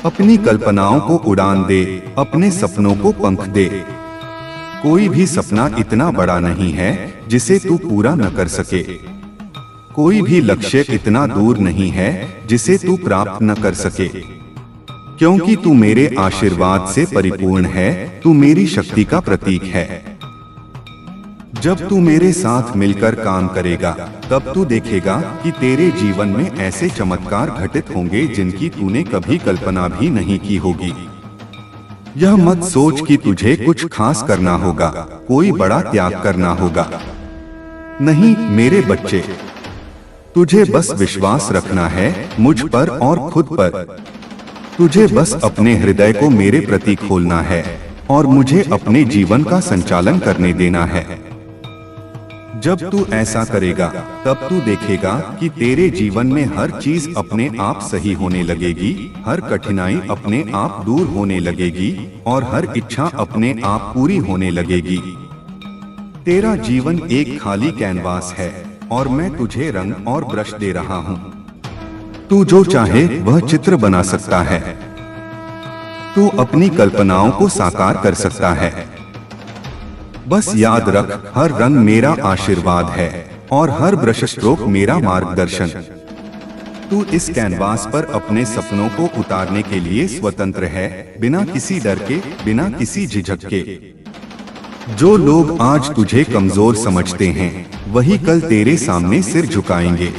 Speaker 1: अपनी कल्पनाओं को उड़ान दे, अपने सपनों को पंख दे। कोई भी सपना इतना बड़ा नहीं है जिसे तू पूरा न कर सके। कोई भी लक्ष्य इतना दूर नहीं है जिसे तू प्राप्त न कर सके, क्योंकि तू मेरे आशीर्वाद से परिपूर्ण है, तू मेरी शक्ति का प्रतीक है। जब तू मेरे साथ मिलकर काम करेगा, तब तू देखेगा कि तेरे जीवन में ऐसे चमत्कार घटित होंगे जिनकी तूने कभी कल्पना भी नहीं की होगी। यह मत सोच कि तुझे कुछ खास करना होगा, कोई बड़ा त्याग करना होगा। नहीं मेरे बच्चे, तुझे बस विश्वास रखना है मुझ पर और खुद पर। तुझे बस अपने हृदय को मेरे प्रति खोलना है और मुझे अपने जीवन का संचालन करने देना है। जब तू ऐसा करेगा, तब तू देखेगा कि तेरे जीवन में हर चीज अपने आप सही होने लगेगी, हर कठिनाई अपने आप दूर होने लगेगी और हर इच्छा अपने आप पूरी होने लगेगी। तेरा जीवन एक खाली कैनवास है और मैं तुझे रंग और ब्रश दे रहा हूँ। तू जो चाहे वह चित्र बना सकता है। तू अपनी कल्पनाओं को साकार कर सकता है। बस याद रख, हर रंग मेरा आशीर्वाद है और हर ब्रश स्ट्रोक मेरा मार्गदर्शन। तू इस कैनवास पर अपने सपनों को उतारने के लिए स्वतंत्र है, बिना किसी डर के, बिना किसी झिझक के। जो लोग आज तुझे कमजोर समझते हैं, वही कल तेरे सामने सिर झुकाएंगे।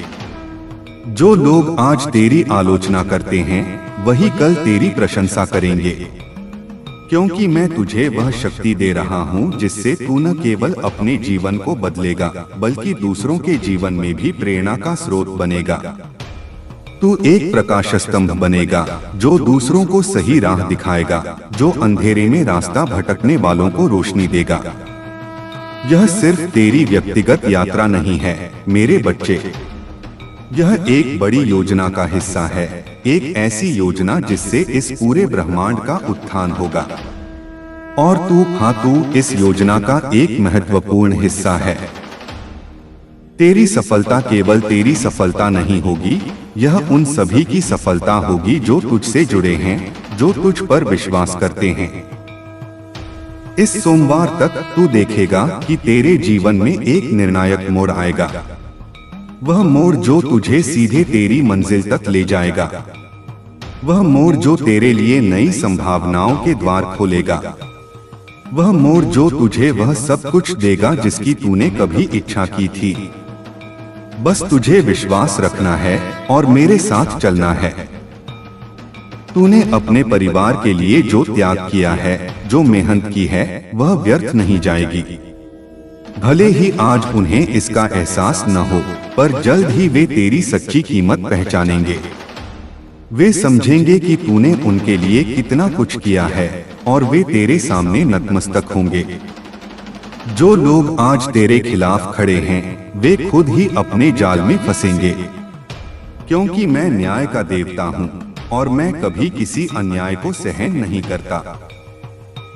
Speaker 1: जो लोग आज तेरी आलोचना करते हैं, वही कल तेरी प्रशंसा करेंगे, क्योंकि मैं तुझे वह शक्ति दे रहा हूँ जिससे तू न केवल अपने जीवन को बदलेगा, बल्कि दूसरों के जीवन में भी प्रेरणा का स्रोत बनेगा। तू एक प्रकाश स्तंभ बनेगा जो दूसरों को सही राह दिखाएगा, जो अंधेरे में रास्ता भटकने वालों को रोशनी देगा। यह सिर्फ तेरी व्यक्तिगत यात्रा नहीं है मेरे बच्चे, यह एक बड़ी योजना का हिस्सा है, एक ऐसी योजना जिससे इस पूरे ब्रह्मांड का उत्थान होगा। और तू इस योजना का एक महत्वपूर्ण हिस्सा है। तेरी सफलता केवल तेरी सफलता नहीं होगी, यह उन सभी की सफलता होगी जो तुझसे जुड़े हैं, जो तुझ पर विश्वास करते हैं। इस सोमवार तक तू देखेगा कि तेरे जीवन में एक निर्णायक मोड़ आएगा, वह मोड़ जो तुझे सीधे तेरी मंजिल तक ले जाएगा, वह मोड़ जो तेरे लिए नई संभावनाओं के द्वार खोलेगा, वह मोड़ जो तुझे वह सब कुछ देगा जिसकी तूने कभी इच्छा की थी। बस तुझे विश्वास रखना है और मेरे साथ चलना है। तूने अपने परिवार के लिए जो त्याग किया है, जो मेहनत की है, वह व्यर्थ नहीं जाएगी। भले ही आज उन्हें इसका एहसास न हो, पर जल्द ही वे तेरी सच्ची कीमत पहचानेंगे। वे समझेंगे कि तूने उनके लिए कितना कुछ किया है और वे तेरे सामने नतमस्तक होंगे। जो लोग आज तेरे खिलाफ खड़े हैं, वे खुद ही अपने जाल में फंसेंगे, क्योंकि मैं न्याय का देवता हूँ और मैं कभी किसी अन्याय को सहन नहीं करता।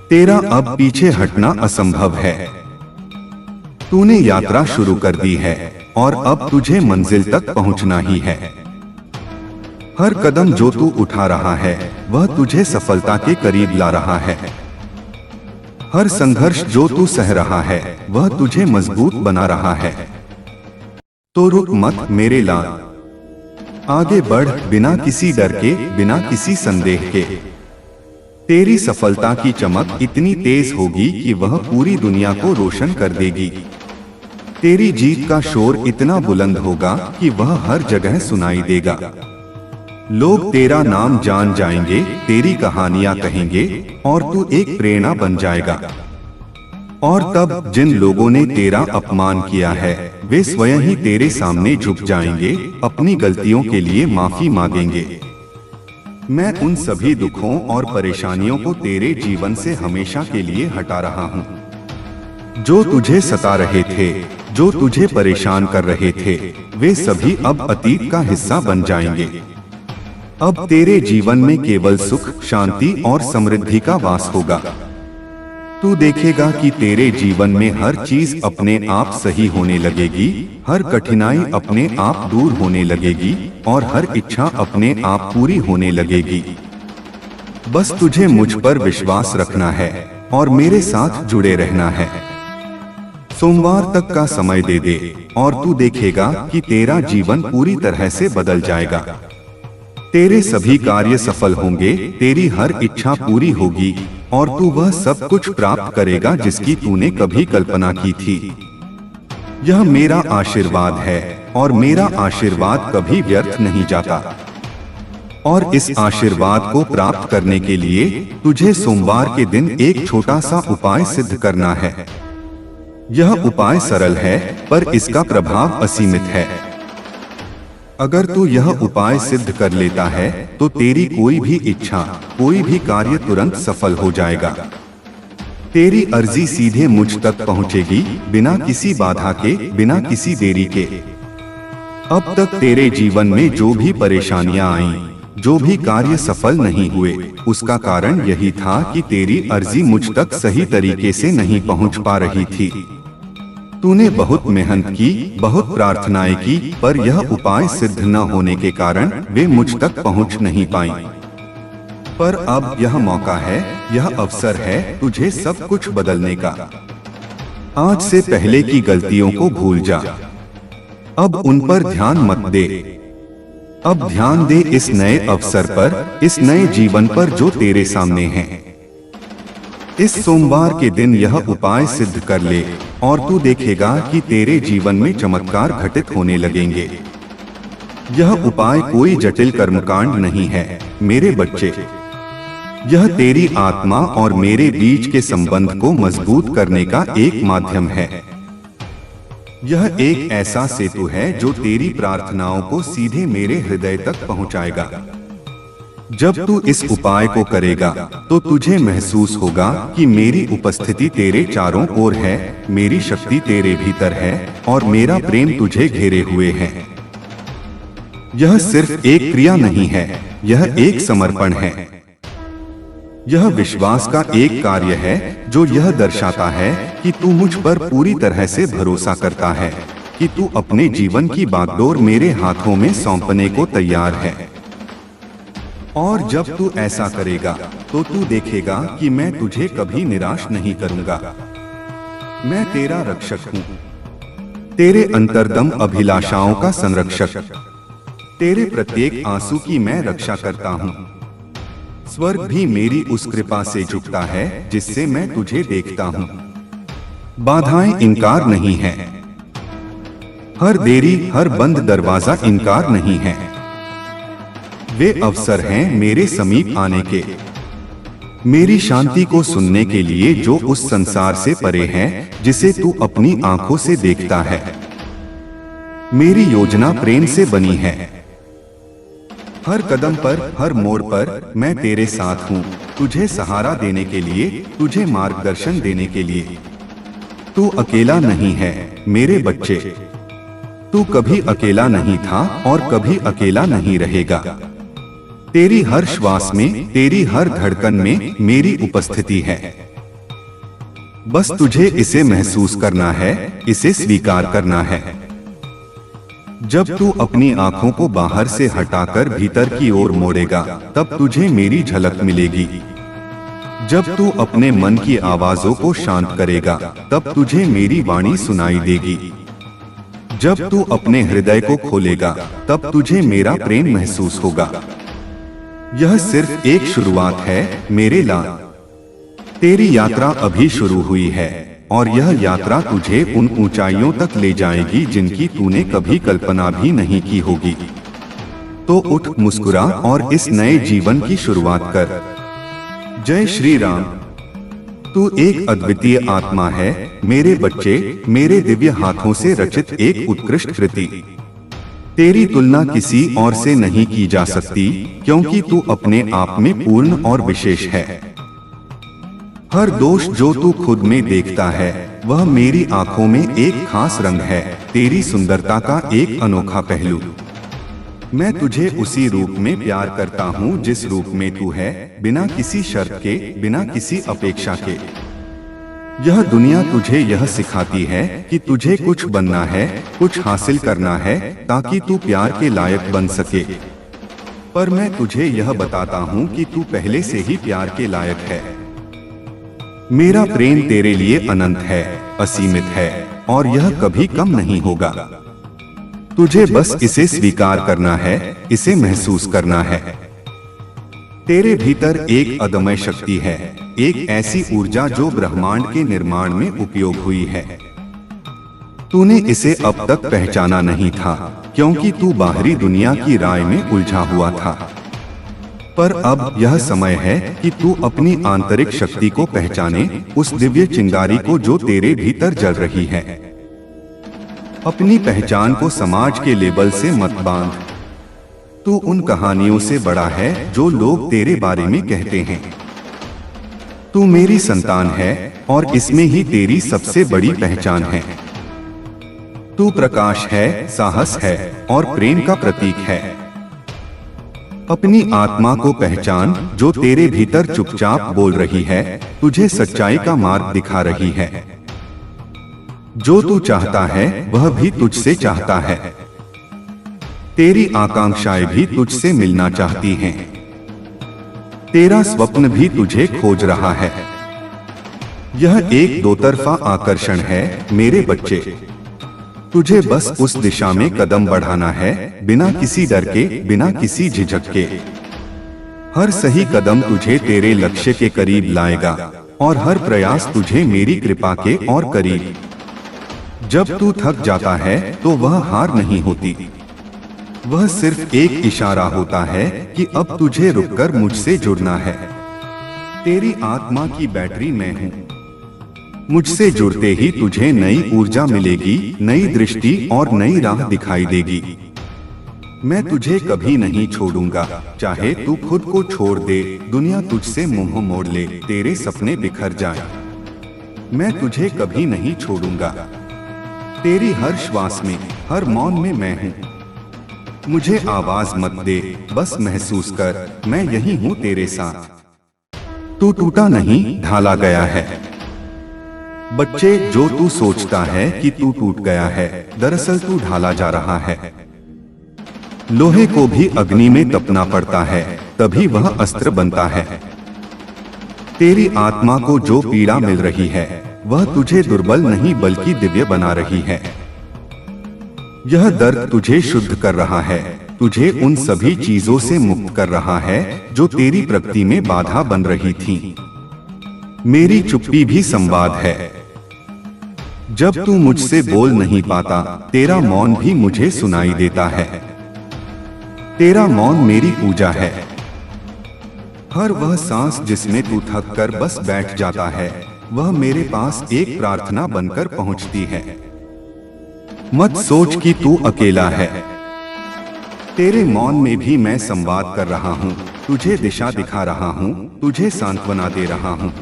Speaker 1: तेरा अब पीछे हटना असंभव है। तूने यात्रा शुरू कर दी है और अब तुझे मंजिल तक पहुंचना ही है। हर कदम जो तू उठा रहा है वह तुझे सफलता के करीब ला रहा है। हर संघर्ष जो तू सह रहा है वह तुझे मजबूत बना रहा है। तो रुक मत मेरे लाल, आगे बढ़ बिना किसी डर के, बिना किसी संदेह के। तेरी सफलता की चमक इतनी तेज होगी कि वह पूरी दुनिया को रोशन कर देगी। तेरी जीत का शोर इतना बुलंद होगा कि वह हर जगह सुनाई देगा। लोग तेरा नाम जान जाएंगे, तेरी कहानियां कहेंगे और तू एक प्रेरणा बन जाएगा। और तब जिन लोगों ने तेरा अपमान किया है वे स्वयं ही तेरे सामने झुक जाएंगे, अपनी गलतियों के लिए माफी मांगेंगे। मैं उन सभी दुखों और परेशानियों को तेरे जीवन से हमेशा के लिए हटा रहा हूँ। जो तुझे सता रहे थे, जो तुझे परेशान कर रहे थे, वे सभी अब अतीत का हिस्सा बन जाएंगे। अब तेरे जीवन में केवल सुख, शांति और समृद्धि का वास होगा। तू देखेगा कि तेरे जीवन में हर चीज अपने आप सही होने लगेगी, हर कठिनाई अपने आप दूर होने लगेगी और हर इच्छा अपने आप पूरी होने लगेगी। बस तुझे मुझ पर विश्वास रखना है और मेरे साथ जुड़े रहना है। सोमवार तक का समय दे दे और तू देखेगा कि तेरा जीवन पूरी तरह से बदल जाएगा। तेरे सभी कार्य सफल होंगे, तेरी हर इच्छा पूरी होगी और तू वह सब कुछ प्राप्त करेगा जिसकी तूने कभी कल्पना की थी। यह मेरा आशीर्वाद है और मेरा आशीर्वाद कभी व्यर्थ नहीं जाता। और इस आशीर्वाद को प्राप्त करने के लिए तुझे सोमवार के दिन एक छोटा सा उपाय सिद्ध करना है। यह उपाय सरल है पर इसका प्रभाव असीमित है। अगर तू यह उपाय सिद्ध कर लेता है तो तेरी कोई भी इच्छा, कोई भी कार्य तुरंत सफल हो जाएगा। तेरी अर्जी सीधे मुझ तक पहुंचेगी, बिना किसी बाधा के, बिना किसी देरी के। अब तक तेरे जीवन में जो भी परेशानियां आईं, जो भी कार्य सफल नहीं हुए, उसका कारण यही था कि तेरी अर्जी मुझ तक सही तरीके से नहीं पहुंच पा रही थी। तूने बहुत मेहनत की, बहुत प्रार्थनाएं की, पर यह उपाय सिद्ध न होने के कारण वे मुझ तक पहुंच नहीं पाई। पर अब यह मौका है, यह अवसर है तुझे सब कुछ बदलने का। आज से पहले की गलतियों को भूल जा, अब उन पर ध्यान मत दे। अब ध्यान दे इस नए अवसर पर, इस नए जीवन पर जो तेरे सामने है। इस सोमवार के दिन यह उपाय सिद्ध कर ले और तू देखेगा कि तेरे जीवन में चमत्कार घटित होने लगेंगे। यह उपाय कोई जटिल कर्मकांड नहीं है मेरे बच्चे, यह तेरी आत्मा और मेरे बीच के संबंध को मजबूत करने का एक माध्यम है। यह एक ऐसा सेतु है जो तेरी प्रार्थनाओं को सीधे मेरे हृदय तक पहुंचाएगा। जब तू इस उपाय को करेगा तो तुझे महसूस होगा कि मेरी उपस्थिति तेरे चारों ओर है, मेरी शक्ति तेरे भीतर है और मेरा प्रेम तुझे घेरे हुए है। यह सिर्फ एक क्रिया नहीं है, यह एक समर्पण है। यह विश्वास का एक कार्य है जो यह दर्शाता है कि तू मुझ पर पूरी तरह से भरोसा करता है, कि तू अपने जीवन की बागडोर मेरे हाथों में सौंपने को तैयार है। और जब तू ऐसा करेगा तो तू देखेगा कि मैं तुझे कभी निराश नहीं करूंगा। मैं तेरा रक्षक हूँ, तेरे अंतर्दम अभिलाषाओं का संरक्षक। तेरे प्रत्येक आंसू की मैं रक्षा करता हूँ। स्वर्ग भी मेरी उस कृपा से झुकता है जिससे मैं तुझे देखता हूँ। बाधाएं इनकार नहीं है, हर देरी, हर बंद दरवाजा इनकार नहीं है। वे अवसर हैं मेरे समीप आने के, मेरी शांति को सुनने के लिए जो उस संसार से परे है जिसे तू अपनी आंखों से देखता है। मेरी योजना प्रेम से बनी है। हर कदम पर, हर मोड़ पर मैं तेरे साथ हूँ, तुझे सहारा देने के लिए, तुझे मार्गदर्शन देने के लिए। तू अकेला नहीं है मेरे बच्चे, तू कभी अकेला नहीं था और कभी अकेला नहीं रहेगा। तेरी हर श्वास में, तेरी हर धड़कन में मेरी उपस्थिति है। बस तुझे इसे महसूस करना है, इसे स्वीकार करना है। जब तू अपनी आंखों को बाहर से हटाकर भीतर की ओर मोड़ेगा तब तुझे मेरी झलक मिलेगी। जब तू अपने मन की आवाजों को शांत करेगा तब तुझे मेरी वाणी सुनाई देगी। जब तू अपने हृदय को खोलेगा तब तुझे मेरा प्रेम महसूस होगा। यह सिर्फ एक शुरुआत है मेरे लाल। तेरी यात्रा अभी शुरू हुई है और यह यात्रा तुझे उन ऊंचाइयों तक ले जाएगी जिनकी तूने कभी कल्पना भी नहीं की होगी। तो उठ, मुस्कुरा और इस नए जीवन की शुरुआत कर। जय श्री राम। तू एक अद्वितीय आत्मा है मेरे बच्चे, मेरे दिव्य हाथों से रचित एक उत्कृष्ट कृति। तेरी तुलना किसी और से नहीं की जा सकती क्योंकि तू अपने आप में पूर्ण और विशेष है। हर दोष जो तू खुद में देखता है वह मेरी आंखों में एक खास रंग है, तेरी सुंदरता का एक अनोखा पहलू। मैं तुझे उसी रूप में प्यार करता हूँ जिस रूप में तू है, बिना किसी शर्त के, बिना किसी अपेक्षा के। यह दुनिया तुझे यह सिखाती है कि तुझे कुछ बनना है, कुछ हासिल करना है ताकि तू प्यार के लायक बन सके। पर मैं तुझे यह बताता हूँ कि तू पहले से ही प्यार के लायक है। मेरा प्रेम तेरे लिए अनंत है, असीमित है और यह कभी कम नहीं होगा। तुझे बस इसे स्वीकार करना है, इसे महसूस करना है। तेरे भीतर एक अदम्य शक्ति है, एक ऐसी ऊर्जा जो ब्रह्मांड के निर्माण में उपयोग हुई है। तूने इसे अब तक पहचाना नहीं था क्योंकि तू बाहरी दुनिया की राय में उलझा हुआ था। पर अब यह समय है कि तू अपनी आंतरिक शक्ति को पहचाने, उस दिव्य चिंगारी को जो तेरे भीतर जल रही है। अपनी पहचान को समाज के लेबल से मत बांध। तू उन कहानियों से बड़ा है जो लोग तेरे बारे में कहते हैं। तू मेरी संतान है और इसमें ही तेरी सबसे बड़ी पहचान है। तू प्रकाश है, साहस है और प्रेम का प्रतीक है। अपनी आत्मा को पहचान जो तेरे भीतर चुपचाप बोल रही है, तुझे सच्चाई का मार्ग दिखा रही है। जो तू चाहता है वह भी तुझसे चाहता है। तेरी आकांक्षाएं भी तुझसे मिलना चाहती हैं। तेरा स्वप्न भी तुझे खोज रहा है। यह एक दो तरफा आकर्षण है मेरे बच्चे। तुझे बस उस दिशा में कदम बढ़ाना है, बिना किसी डर के, बिना किसी झिझक के। हर सही कदम तुझे तेरे लक्ष्य के करीब लाएगा और हर प्रयास तुझे मेरी कृपा के और करीब। जब तू थक जाता है तो वह हार नहीं होती, वह सिर्फ एक इशारा होता है कि अब तुझे रुककर मुझसे जुड़ना है। तेरी आत्मा की बैटरी मैं हूँ। मुझसे जुड़ते ही तुझे नई ऊर्जा मिलेगी, नई दृष्टि और नई राह दिखाई देगी। मैं तुझे कभी नहीं छोड़ूंगा, चाहे तू खुद को छोड़ दे, दुनिया तुझसे मुंह मोड़ ले, तेरे सपने बिखर जाए। मैं तुझे कभी नहीं छोड़ूंगा। तेरी हर श्वास में, हर मौन में मैं हूँ। मुझे आवाज मत दे, बस महसूस कर, मैं यही हूँ तेरे साथ। तू टूटा नहीं, ढाला गया है। बच्चे, जो तू सोचता है कि तू टूट गया है, दरअसल तू ढाला जा रहा है। लोहे को भी अग्नि में तपना पड़ता है, तभी वह अस्त्र बनता है। तेरी आत्मा को जो पीड़ा मिल रही है, वह तुझे दुर्बल नहीं बल्कि दिव्य बना रही है। यह दर्द तुझे शुद्ध कर रहा है, तुझे उन सभी चीजों से मुक्त कर रहा है जो तेरी प्रगति में बाधा बन रही थी। मेरी चुप्पी भी संवाद है। जब तू मुझसे बोल नहीं पाता, तेरा मौन भी मुझे सुनाई देता है। तेरा मौन मेरी पूजा है। हर वह सांस जिसमें तू थक कर बस बैठ जाता है, वह मेरे पास एक प्रार्थना बनकर पहुंचती है। मत सोच कि तू अकेला है। तेरे मौन में भी मैं संवाद कर रहा हूँ, तुझे दिशा दिखा रहा हूँ, तुझे सांत्वना दे रहा हूँ।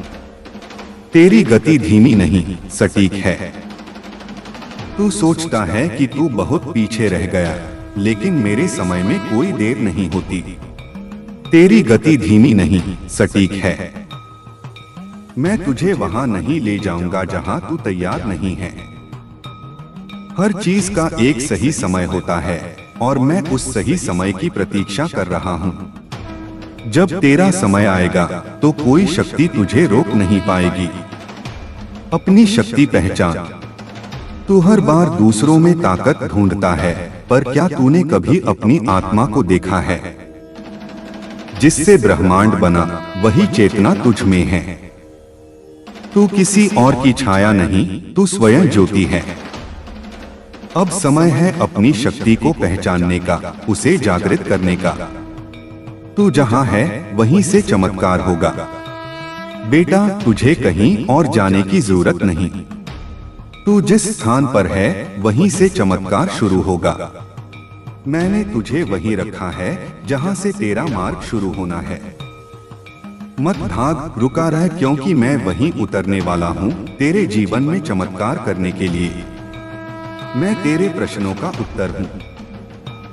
Speaker 1: तेरी गति धीमी नहीं, सटीक है। तू सोचता है कि तू बहुत पीछे रह गया, लेकिन मेरे समय में कोई देर नहीं होती। तेरी गति धीमी नहीं, सटीक है। मैं तुझे वहां नहीं ले जाऊंगा जहां तू तैयार नहीं है। हर चीज का एक सही समय होता है और मैं उस सही समय की प्रतीक्षा कर रहा हूं। जब तेरा समय आएगा तो कोई शक्ति तुझे रोक नहीं पाएगी। अपनी शक्ति पहचान। तू हर बार दूसरों में ताकत ढूंढता है, पर क्या तूने कभी अपनी आत्मा को देखा है? जिससे ब्रह्मांड बना, वही चेतना तुझ में है। तू किसी और की छाया नहीं, तू स्वयं ज्योति है। अब समय है अपनी शक्ति को पहचानने का, उसे जागृत करने का। तू जहां है, वहीं से चमत्कार होगा। बेटा, तुझे कहीं और जाने की जरूरत नहीं। तू जिस स्थान पर है, वहीं से चमत्कार शुरू होगा। मैंने तुझे वहीं रखा है जहां से तेरा मार्ग शुरू होना है। मत भाग, रुका रह, क्योंकि मैं वहीं उतरने वाला हूँ तेरे जीवन में चमत्कार करने के लिए। मैं तेरे प्रश्नों का उत्तर हूँ।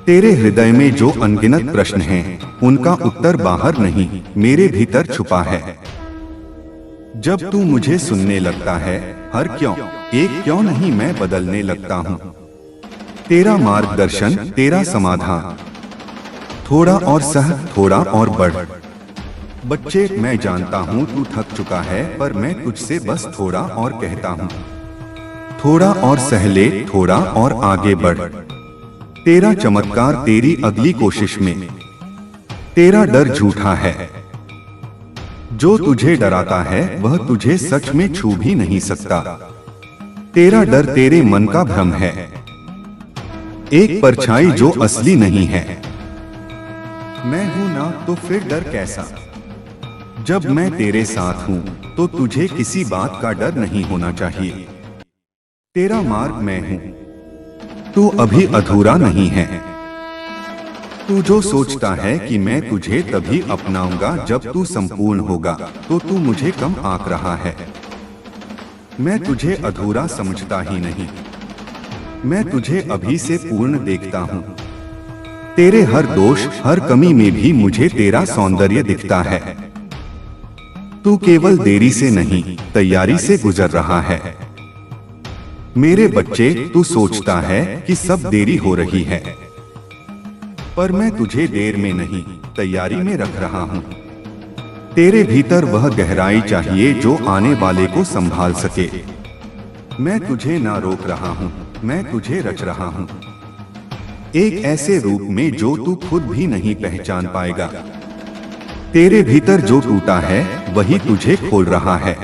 Speaker 1: तेरे हृदय में जो अनगिनत प्रश्न हैं, उनका उत्तर बाहर नहीं, मेरे भीतर छुपा है। जब तू मुझे सुनने लगता है, हर क्यों, एक क्यों नहीं मैं बदलने लगता हूँ। तेरा मार्गदर्शन, तेरा समाधान। थोड़ा और सह, थोड़ा और बढ़। बच्चे, मैं जानता हूँ तू थक चुका है, पर मैं तुझसे बस थोड़ा और कहता हूँ। थोड़ा और सह ले, थोड़ा और आगे बढ़। तेरा चमत्कार तेरी अगली कोशिश में। तेरा डर झूठा है। जो तुझे डराता है, वह तुझे सच में छू भी नहीं सकता। तेरा डर तेरे मन का भ्रम है, एक परछाई जो असली नहीं है। मैं हूं ना, तो फिर डर कैसा? जब मैं तेरे साथ हूं, तो तुझे किसी बात का डर नहीं होना चाहिए। तेरा मार्ग मैं हूं, तू अभी अधूरा नहीं है। तू जो सोचता है कि मैं तुझे तभी अपनाऊंगा जब तू संपूर्ण होगा, तो तू मुझे कम आंक रहा है। मैं तुझे अधूरा समझता ही नहीं, मैं तुझे अभी से पूर्ण देखता हूँ। तेरे हर दोष, हर कमी में भी मुझे तेरा सौंदर्य दिखता है। तू केवल देरी से नहीं, तैयारी से गुजर रहा है। मेरे बच्चे, तू सोचता है कि सब देरी हो रही है, पर मैं तुझे देर में नहीं, तैयारी में रख रहा हूँ। तेरे भीतर वह गहराई चाहिए जो आने वाले को संभाल सके। मैं तुझे ना रोक रहा हूँ, मैं तुझे रच रहा हूँ, एक ऐसे रूप में जो तू खुद भी नहीं पहचान पाएगा। तेरे भीतर जो टूटा है, वही तुझे खोल रहा है।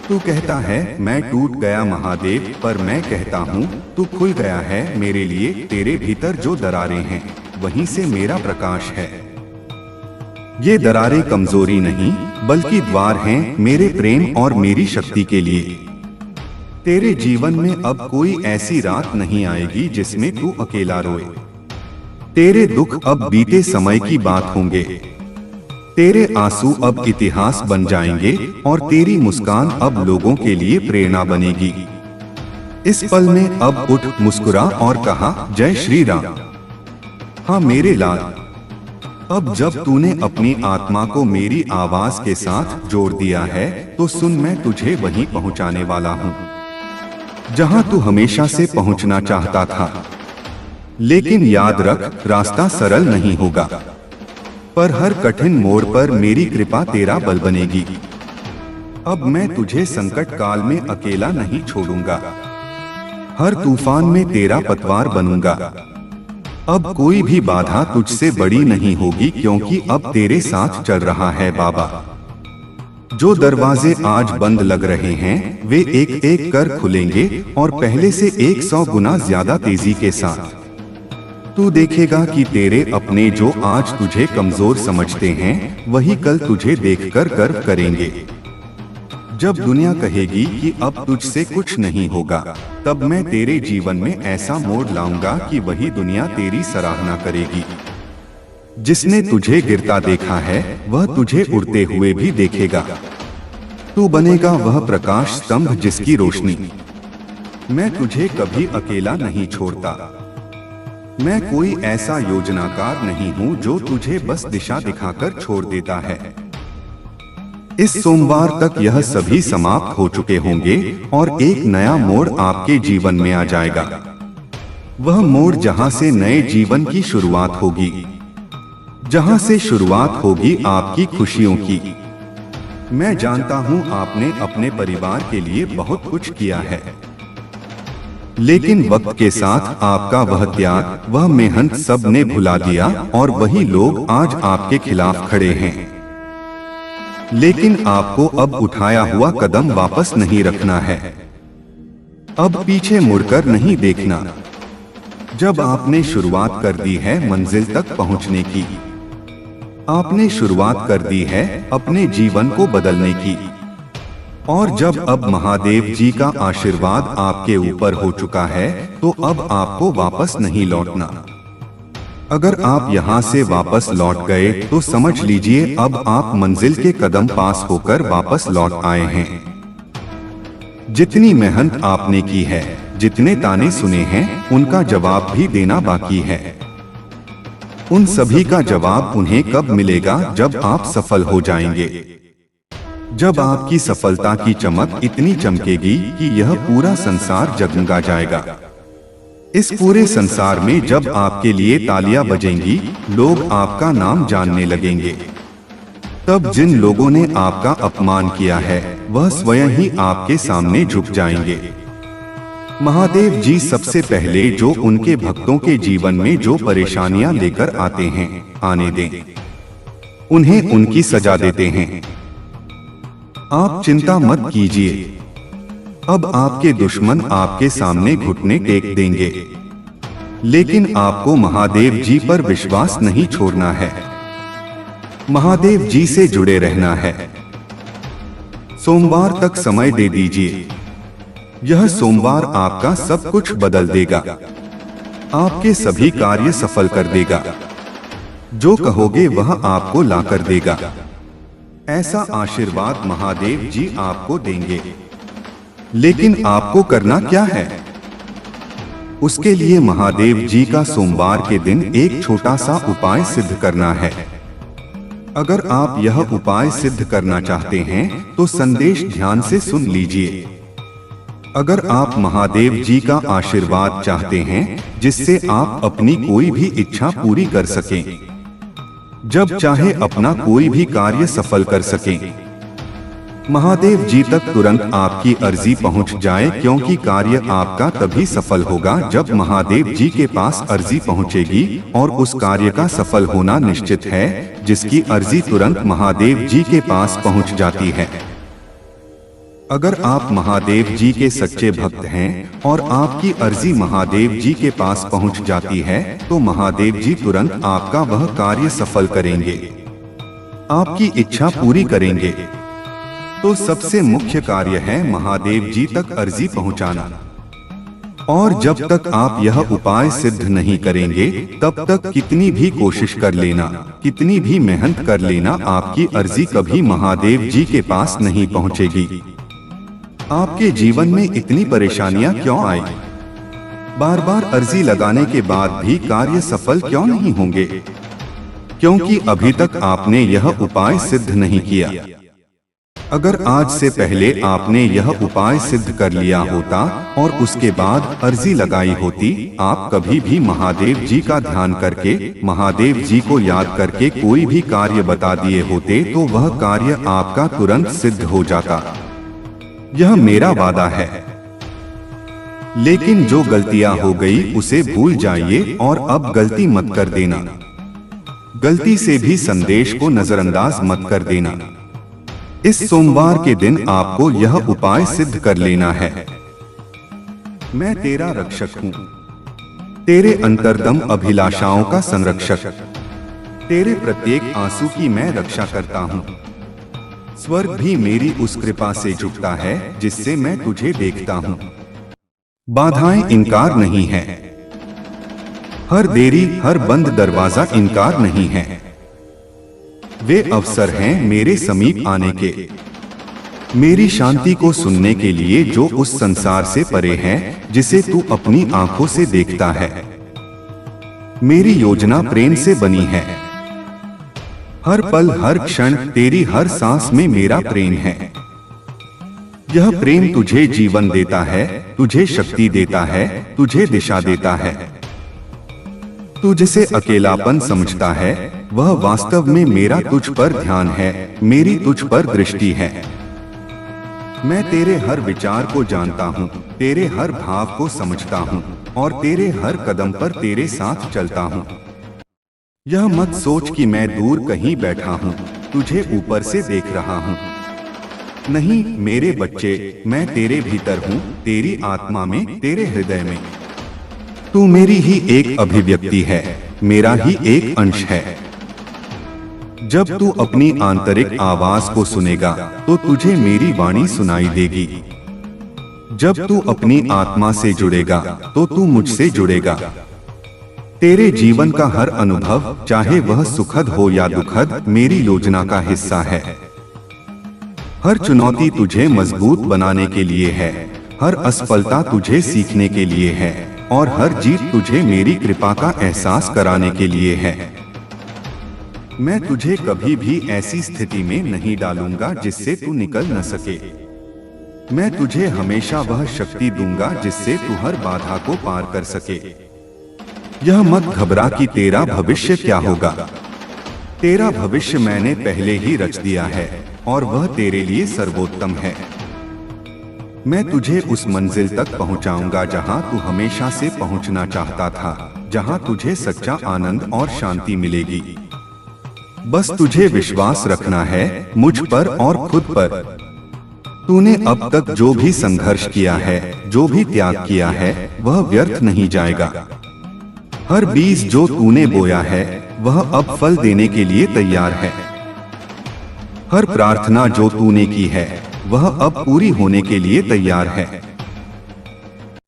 Speaker 1: तू कहता है मैं टूट गया महादेव, पर मैं कहता हूँ तू खुल गया है मेरे लिए। तेरे भीतर जो दरारें हैं, वहीं से मेरा प्रकाश है। ये दरारें कमजोरी नहीं बल्कि द्वार हैं मेरे प्रेम और मेरी शक्ति के लिए। तेरे जीवन में अब कोई ऐसी रात नहीं आएगी जिसमें तू अकेला रोए। तेरे दुख अब बीते समय की बात होंगे। तेरे आंसू अब इतिहास बन जाएंगे और तेरी मुस्कान अब लोगों के लिए प्रेरणा बनेगी। इस पल में अब उठ, मुस्कुरा और कहा, जय श्री राम। हाँ मेरे लाल, अब जब तूने अपनी आत्मा को मेरी आवाज के साथ जोड़ दिया है तो सुन, मैं तुझे वहीं पहुंचाने वाला हूं जहां तू हमेशा से पहुंचना चाहता था। लेकिन याद रख, रास्ता सरल नहीं होगा, पर हर कठिन मोड़ पर मेरी कृपा तेरा बल बनेगी। अब मैं तुझे संकट काल में अकेला नहीं छोड़ूंगा, हर तूफान में तेरा पतवार बनूंगा। अब कोई भी बाधा तुझसे बड़ी नहीं होगी, क्योंकि अब तेरे साथ चल रहा है बाबा। जो दरवाजे आज बंद लग रहे हैं वे एक एक कर खुलेंगे और पहले से 100 गुना ज्यादा तेजी के साथ। तू देखेगा कि तेरे अपने जो आज तुझे कमजोर समझते हैं वही कल तुझे देखकर गर्व करेंगे। जब दुनिया कहेगी कि अब तुझसे कुछ नहीं होगा, तब मैं तेरे जीवन में ऐसा मोड़ लाऊंगा कि वही दुनिया तेरी सराहना करेगी। जिसने तुझे गिरता देखा है वह तुझे उड़ते हुए भी देखेगा। तू बनेगा वह प्रकाश स्तंभ जिसकी रोशनी। मैं तुझे कभी अकेला नहीं छोड़ता। मैं कोई ऐसा योजनाकार नहीं हूँ जो तुझे बस दिशा दिखाकर छोड़ देता है। इस सोमवार तक यह सभी समाप्त हो चुके होंगे और एक नया मोड़ आपके जीवन में आ जाएगा। वह मोड़ जहां से नए जीवन की शुरुआत होगी, जहां से शुरुआत होगी आपकी खुशियों की। मैं जानता हूं आपने अपने परिवार के लिए बहुत कुछ किया है, लेकिन वक्त के साथ आपका वह त्याग, वह मेहनत सब ने भुला दिया और वही लोग आज आपके खिलाफ खड़े हैं। लेकिन आपको अब उठाया हुआ कदम वापस नहीं रखना है, अब पीछे मुड़कर नहीं देखना। जब आपने शुरुआत कर दी है मंजिल तक पहुंचने की, आपने शुरुआत कर दी है अपने जीवन को बदलने की, और जब अब महादेव जी का आशीर्वाद आपके ऊपर हो चुका है तो अब आपको वापस नहीं लौटना। अगर आप यहाँ से वापस लौट गए तो समझ लीजिए अब आप मंजिल के कदम पास होकर वापस लौट आए हैं। जितनी मेहनत आपने की है, जितने ताने सुने हैं, उनका जवाब भी देना बाकी है। उन सभी का जवाब उन्हें कब मिलेगा? जब आप सफल हो जाएंगे, जब आपकी सफलता की चमक इतनी चमकेगी कि यह पूरा संसार जगमगा जाएगा। इस पूरे संसार में जब आपके लिए तालियां बजेंगी, लोग आपका नाम जानने लगेंगे। तब जिन लोगों ने आपका अपमान किया है वह स्वयं ही आपके सामने झुक जाएंगे। महादेव जी सबसे पहले जो उनके भक्तों के जीवन में जो परेशानियां लेकर आते हैं, आने दें, उन्हें उनकी सजा देते हैं। आप चिंता मत कीजिए, अब आपके दुश्मन आपके सामने घुटने टेक देंगे, लेकिन आपको महादेव जी पर विश्वास नहीं छोड़ना है, महादेव जी से जुड़े रहना है। सोमवार तक समय दे दीजिए, यह सोमवार आपका सब कुछ बदल देगा, आपके सभी कार्य सफल कर देगा। जो कहोगे वह आपको ला कर देगा। ऐसा आशीर्वाद महादेव जी आपको देंगे। लेकिन आपको करना क्या है? उसके लिए महादेव जी का सोमवार के दिन एक छोटा सा उपाय सिद्ध करना है। अगर आप यह उपाय सिद्ध करना चाहते हैं तो संदेश ध्यान से सुन लीजिए। अगर आप महादेव जी का आशीर्वाद चाहते हैं जिससे आप अपनी कोई भी इच्छा पूरी कर सकें, जब चाहे अपना कोई भी कार्य सफल कर सकें, महादेव जी तक तुरंत आपकी अर्जी पहुंच जाए, क्योंकि कार्य आपका तभी सफल होगा जब महादेव जी के पास अर्जी पहुंचेगी, और उस कार्य का सफल होना निश्चित है जिसकी अर्जी तुरंत महादेव जी के पास पहुंच जाती है। अगर आप महादेव जी के सच्चे भक्त हैं और आपकी अर्जी महादेव जी के पास पहुंच जाती है तो महादेव जी तुरंत आपका वह कार्य सफल करेंगे। आपकी इच्छा पूरी करेंगे। तो सबसे मुख्य कार्य है महादेव जी तक अर्जी पहुंचाना। और जब तक आप यह उपाय सिद्ध नहीं करेंगे, तब तक कितनी भी कोशिश कर लेना, कितनी भी मेहनत कर लेना, आपकी अर्जी कभी महादेव जी के पास नहीं पहुंचेगी। आपके जीवन में इतनी परेशानियां क्यों आई? बार बार अर्जी लगाने के बाद भी कार्य सफल क्यों नहीं होंगे? क्योंकि अभी तक आपने यह उपाय सिद्ध नहीं किया। अगर आज से पहले आपने यह उपाय सिद्ध कर लिया होता और उसके बाद अर्जी लगाई होती, आप कभी भी महादेव जी का ध्यान करके, महादेव जी को याद करके कोई भी कार्य बता दिए होते, तो वह कार्य आपका तुरंत सिद्ध हो जाता। यह मेरा वादा है। लेकिन जो गलतियां हो गई उसे भूल जाइए और अब गलती मत कर देना। गलती से भी संदेश को नजरअंदाज मत कर देना। इस सोमवार के दिन आपको यह उपाय सिद्ध कर लेना है। मैं तेरा रक्षक हूँ, तेरे अंतर्दम अभिलाषाओं का संरक्षक, तेरे प्रत्येक आंसू की मैं रक्षा करता हूँ। स्वर्ग भी मेरी उस कृपा से झुकता है जिससे मैं तुझे देखता हूँ। बाधाएं इनकार नहीं है, हर देरी, हर बंद दरवाजा इनकार नहीं है। वे अवसर हैं मेरे समीप आने के, मेरी शांति को सुनने के लिए, जो उस संसार से परे है जिसे तू अपनी आंखों से देखता है। मेरी योजना प्रेम से बनी है। हर पल, हर क्षण, तेरी हर सांस में मेरा प्रेम है। यह प्रेम तुझे जीवन देता है, तुझे शक्ति देता है, तुझे दिशा देता है। तू जिसे अकेलापन समझता है, वह वास्तव में मेरा तुझ पर ध्यान है, मेरी तुझ पर दृष्टि है। मैं तेरे हर विचार को जानता हूँ, तेरे हर भाव को समझता हूँ और तेरे हर कदम पर तेरे साथ चलता हूँ। यह मत सोच कि मैं दूर कहीं बैठा हूँ, तुझे ऊपर से देख रहा हूँ। नहीं मेरे बच्चे, मैं तेरे भीतर हूँ, तेरी आत्मा में, तेरे हृदय में। तू मेरी ही एक अभिव्यक्ति है, मेरा ही एक अंश है। जब तू अपनी आंतरिक आवाज को सुनेगा तो तुझे मेरी वाणी सुनाई देगी। जब तू अपनी आत्मा से जुड़ेगा तो तू मुझसे जुड़ेगा। तेरे जीवन का हर अनुभव, चाहे वह सुखद हो या दुखद, मेरी योजना का हिस्सा है। हर चुनौती तुझे मजबूत बनाने के लिए है, हर असफलता तुझे सीखने के लिए है और हर जीत तुझे मेरी कृपा का एहसास कराने के लिए है। मैं तुझे कभी भी ऐसी स्थिति में नहीं डालूंगा जिससे तू निकल न सके। मैं तुझे हमेशा वह शक्ति दूंगा जिससे तू हर बाधा को पार कर सके। यह मत घबरा कि तेरा भविष्य क्या होगा। तेरा भविष्य मैंने पहले ही रच दिया है और वह तेरे लिए सर्वोत्तम है। मैं तुझे उस मंजिल तक पहुंचाऊंगा जहां तू हमेशा से पहुंचना चाहता था, जहां तुझे सच्चा आनंद और शांति मिलेगी। बस तुझे विश्वास रखना है मुझ पर और खुद पर। तूने अब तक जो भी संघर्ष किया है, जो भी त्याग किया है, वह व्यर्थ नहीं जाएगा। हर बीज जो तूने बोया है वह अब फल देने के लिए तैयार है। हर प्रार्थना जो तूने की है वह अब पूरी होने के लिए तैयार है।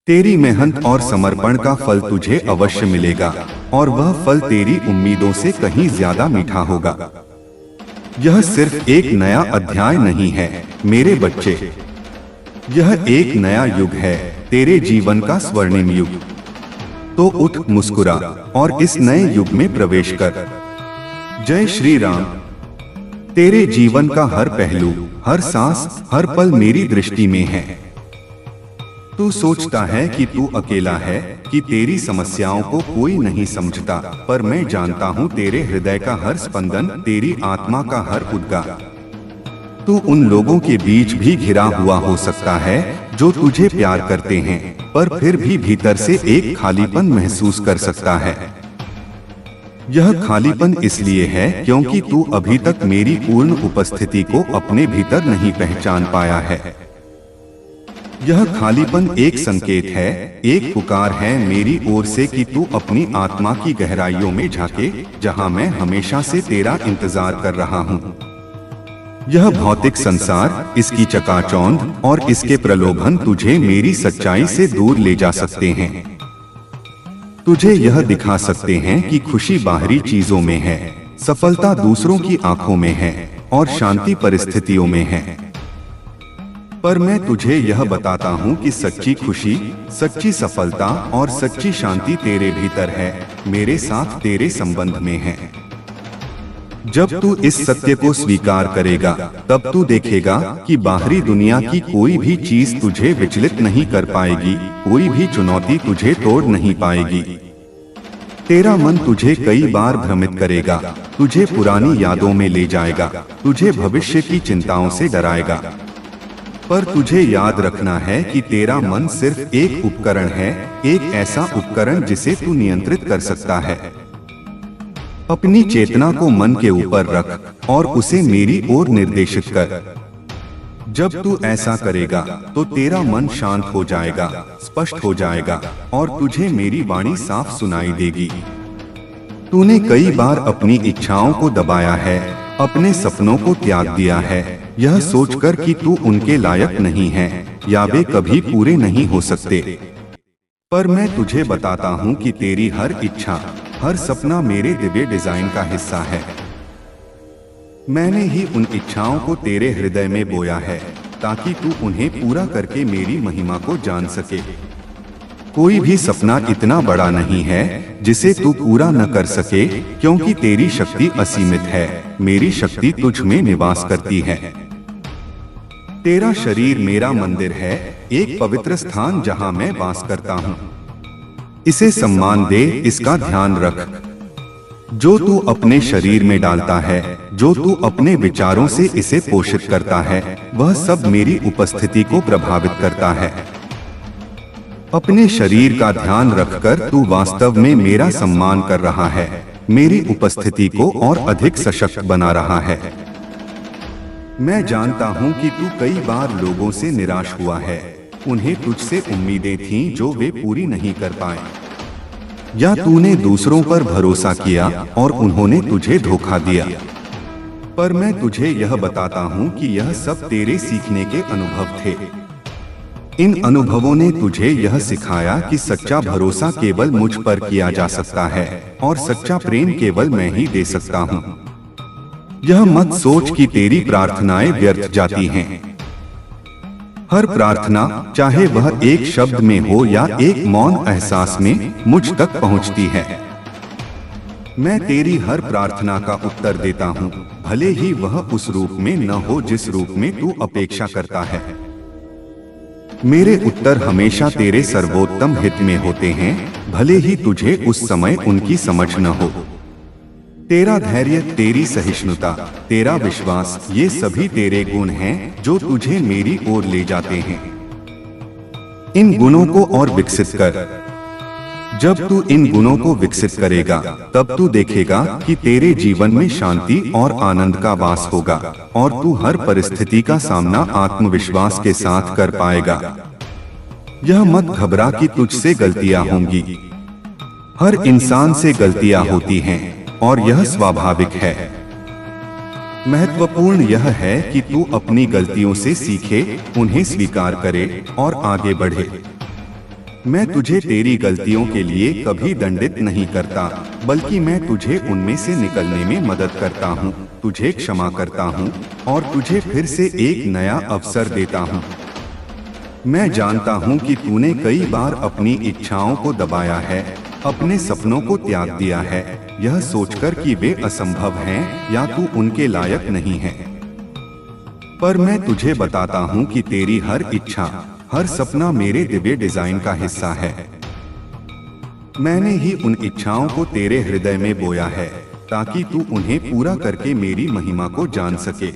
Speaker 1: तेरी मेहनत और समर्पण का फल तुझे अवश्य मिलेगा और वह फल तेरी उम्मीदों से कहीं ज्यादा मीठा होगा। यह सिर्फ एक नया अध्याय नहीं है मेरे बच्चे, यह एक नया युग है, तेरे जीवन का स्वर्णिम युग। तो उठ, मुस्कुरा और इस नए युग में प्रवेश कर। जय श्री राम। तेरे जीवन का हर पहलू, हर सांस, हर पल मेरी दृष्टि में है। तू सोचता है कि तू अकेला है, कि तेरी समस्याओं को कोई नहीं समझता, पर मैं जानता हूँ तेरे हृदय का हर स्पंदन, तेरी आत्मा का हर उद्गार। तू उन लोगों के बीच भी घिरा हुआ हो सकता है जो तुझे प्यार करते हैं, पर फिर भी भीतर से एक खालीपन महसूस कर सकता है। यह खालीपन इसलिए है क्योंकि तू अभी तक मेरी पूर्ण उपस्थिति को अपने भीतर नहीं पहचान पाया है। यह खालीपन एक संकेत है, एक पुकार है मेरी ओर से कि तू अपनी आत्मा की गहराइयों में झांके, जहां मैं हमेशा से तेरा इंतजार कर रहा हूं। यह भौतिक संसार, इसकी चकाचौंध और इसके प्रलोभन तुझे मेरी सच्चाई से दूर ले जा सकते हैं। तुझे यह दिखा सकते हैं कि खुशी बाहरी चीजों में है, सफलता दूसरों की आंखों में है और शांति परिस्थितियों में है। पर मैं तुझे यह बताता हूँ कि सच्ची खुशी, सच्ची सफलता और सच्ची शांति तेरे भीतर है, मेरे साथ तेरे संबंध में है। जब तू इस सत्य को स्वीकार करेगा, तब तू देखेगा कि बाहरी दुनिया की कोई भी चीज तुझे विचलित नहीं कर पाएगी, कोई भी चुनौती तुझे तोड़ नहीं पाएगी। तेरा मन तुझे कई बार भ्रमित करेगा, तुझे पुरानी यादों में ले जाएगा, तुझे भविष्य की चिंताओं से डराएगा। पर तुझे याद रखना है कि तेरा मन सिर्फ एक उपकरण है, एक ऐसा उपकरण जिसे तू नियंत्रित कर सकता है। अपनी चेतना को मन के ऊपर रख और उसे मेरी ओर निर्देशित कर। जब तू ऐसा करेगा तो तेरा मन शांत हो जाएगा, स्पष्ट हो जाएगा और तुझे मेरी वाणी साफ सुनाई देगी। तूने कई बार अपनी इच्छाओं को दबाया है, अपने सपनों को त्याग दिया है, यह सोचकर कि तू उनके लायक नहीं है या वे कभी पूरे नहीं हो सकते। पर मैं तुझे बताता हूँ कि तेरी हर इच्छा, हर सपना मेरे दिव्य डिजाइन का हिस्सा है। मैंने ही उन इच्छाओं को तेरे हृदय में बोया है ताकि तू उन्हें पूरा करके मेरी महिमा को जान सके। कोई भी सपना इतना बड़ा नहीं है जिसे तू पूरा न कर सके, क्योंकि तेरी शक्ति असीमित है, मेरी शक्ति तुझ में निवास करती है। तेरा शरीर मेरा मंदिर है, एक पवित्र स्थान जहां मैं वास करता हूं। इसे सम्मान दे, इसका ध्यान रख। जो तू अपने शरीर में डालता है, जो तू अपने विचारों से इसे पोषित करता है, वह सब मेरी उपस्थिति को प्रभावित करता है। अपने शरीर का ध्यान रखकर तू वास्तव में मेरा सम्मान कर रहा है, मेरी उपस्थिति को और अधिक सशक्त बना रहा है। मैं जानता हूं कि तू कई बार लोगों से निराश हुआ है, उन्हें तुझसे उम्मीदें थीं जो वे पूरी नहीं कर पाए, या तूने दूसरों पर भरोसा किया और उन्होंने तुझे धोखा दिया। पर मैं तुझे यह बताता हूं कि यह सब तेरे सीखने के अनुभव थे। इन अनुभवों ने तुझे यह सिखाया कि सच्चा भरोसा केवल मुझ पर किया जा सकता है और सच्चा प्रेम केवल मैं ही दे सकता हूँ। यह मत सोच कि तेरी प्रार्थनाएं व्यर्थ जाती हैं। हर प्रार्थना, चाहे वह एक शब्द में हो या एक मौन एहसास में, मुझ तक पहुँचती है। मैं तेरी हर प्रार्थना का उत्तर देता हूँ, भले ही वह उस रूप में न हो जिस रूप में तू अपेक्षा करता है। मेरे उत्तर हमेशा तेरे सर्वोत्तम हित में होते हैं, भले ही तुझे उस समय उनकी समझ न हो। तेरा धैर्य, तेरी सहिष्णुता, तेरा विश्वास, ये सभी तेरे गुण हैं जो तुझे मेरी ओर ले जाते हैं। इन गुणों को और विकसित कर। जब तू इन गुणों को विकसित करेगा, तब तू देखेगा कि तेरे जीवन में शांति और आनंद का वास होगा और तू हर परिस्थिति का सामना आत्मविश्वास के साथ कर पाएगा। यह मत घबरा कि तुझसे गलतियां होंगी। हर इंसान से गलतियां होती हैं और यह स्वाभाविक है। महत्वपूर्ण यह है कि तू अपनी गलतियों से सीखे, उन्हें स्वीकार करे और आगे बढ़े। मैं तुझे तेरी गलतियों के लिए कभी दंडित नहीं करता, बल्कि मैं तुझे उनमें से निकलने में मदद करता हूँ, तुझे क्षमा करता हूँ और तुझे फिर से एक नया अवसर देता हूँ। मैं जानता हूँ कि तूने कई बार अपनी इच्छाओं को दबाया है, अपने सपनों को त्याग दिया है, यह सोचकर कि वे असंभव हैं या तू उनके लायक नहीं है। पर मैं तुझे बताता हूँ कि तेरी हर इच्छा, हर सपना मेरे दिव्य डिजाइन का हिस्सा है। मैंने ही उन इच्छाओं को तेरे हृदय में बोया है ताकि तू उन्हें पूरा करके मेरी महिमा को जान सके।